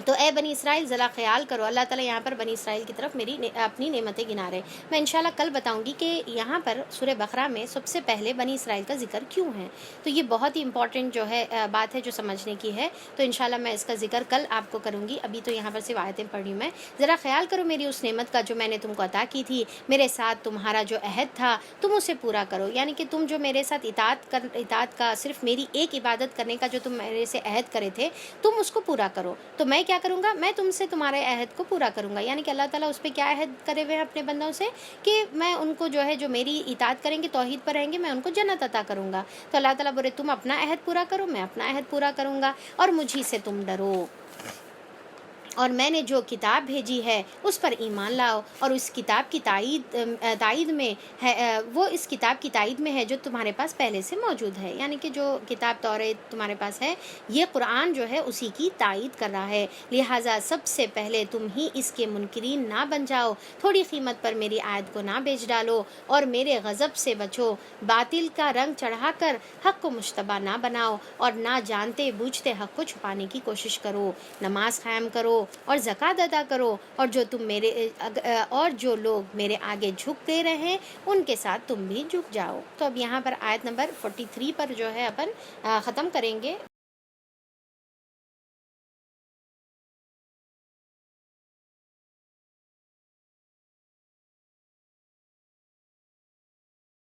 تو اے بنی اسرائیل ذرا خیال کرو، اللہ تعالیٰ یہاں پر بنی اسرائیل کی طرف اپنی نعمتیں گنا رہے۔ میں انشاءاللہ کل بتاؤں گی کہ یہاں پر سورہ بقرہ میں سب سے پہلے بنی اسرائیل کا ذکر کیوں ہے، تو یہ بہت ہی امپورٹنٹ جو ہے بات ہے جو سمجھنے کی ہے، تو انشاءاللہ میں اس کا ذکر کل آپ کو کروں گی۔ ابھی تو یہاں پر صرف آیتیں پڑھ رہی ہوں میں۔ ذرا خیال کرو میری اس نعمت کا جو میں نے تم کو عطا کی تھی، میرے ساتھ تمہارا جو عہد تھا تم اسے پورا کرو، یعنی کہ تم جو میرے ساتھ اطاعت کا صرف میری ایک عبادت کرنے کا جو تم میرے سے عہد کرے تھے تم اس کو پورا کرو۔ تو میں کیا کروں گا؟ میں تم سے تمہارے عہد کو پورا کروں گا، یعنی کہ اللہ تعالیٰ اس پہ کیا عہد کرے ہوئے ہیں اپنے بندوں سے کہ میں ان کو جو ہے جو میری اطاعت کریں گے، توحید پر رہیں گے، میں ان کو جنت عطا کروں گا۔ تو اللہ تعالیٰ بولے تم اپنا عہد پورا کرو، میں اپنا عہد پورا کروں گا، اور مجھی سے تم ڈرو، اور میں نے جو کتاب بھیجی ہے اس پر ایمان لاؤ، اور اس کتاب کی تائید میں ہے، وہ اس کتاب کی تائید میں ہے جو تمہارے پاس پہلے سے موجود ہے، یعنی کہ جو کتاب توریت تمہارے پاس ہے یہ قرآن جو ہے اسی کی تائید کر رہا ہے، لہٰذا سب سے پہلے تم ہی اس کے منکرین نہ بن جاؤ، تھوڑی قیمت پر میری آیت کو نہ بیچ ڈالو، اور میرے غضب سے بچو، باطل کا رنگ چڑھا کر حق کو مشتبہ نہ بناؤ، اور نہ جانتے بوجھتے حق کو چھپانے کی کوشش کرو، نماز قائم کرو اور زکوٰۃ ادا کرو، اور جو لوگ میرے آگے جھک دے رہے ہیں ان کے ساتھ تم بھی جھک جاؤ۔ تو اب یہاں پر آیت نمبر 43 پر جو ہے اپن ختم کریں گے۔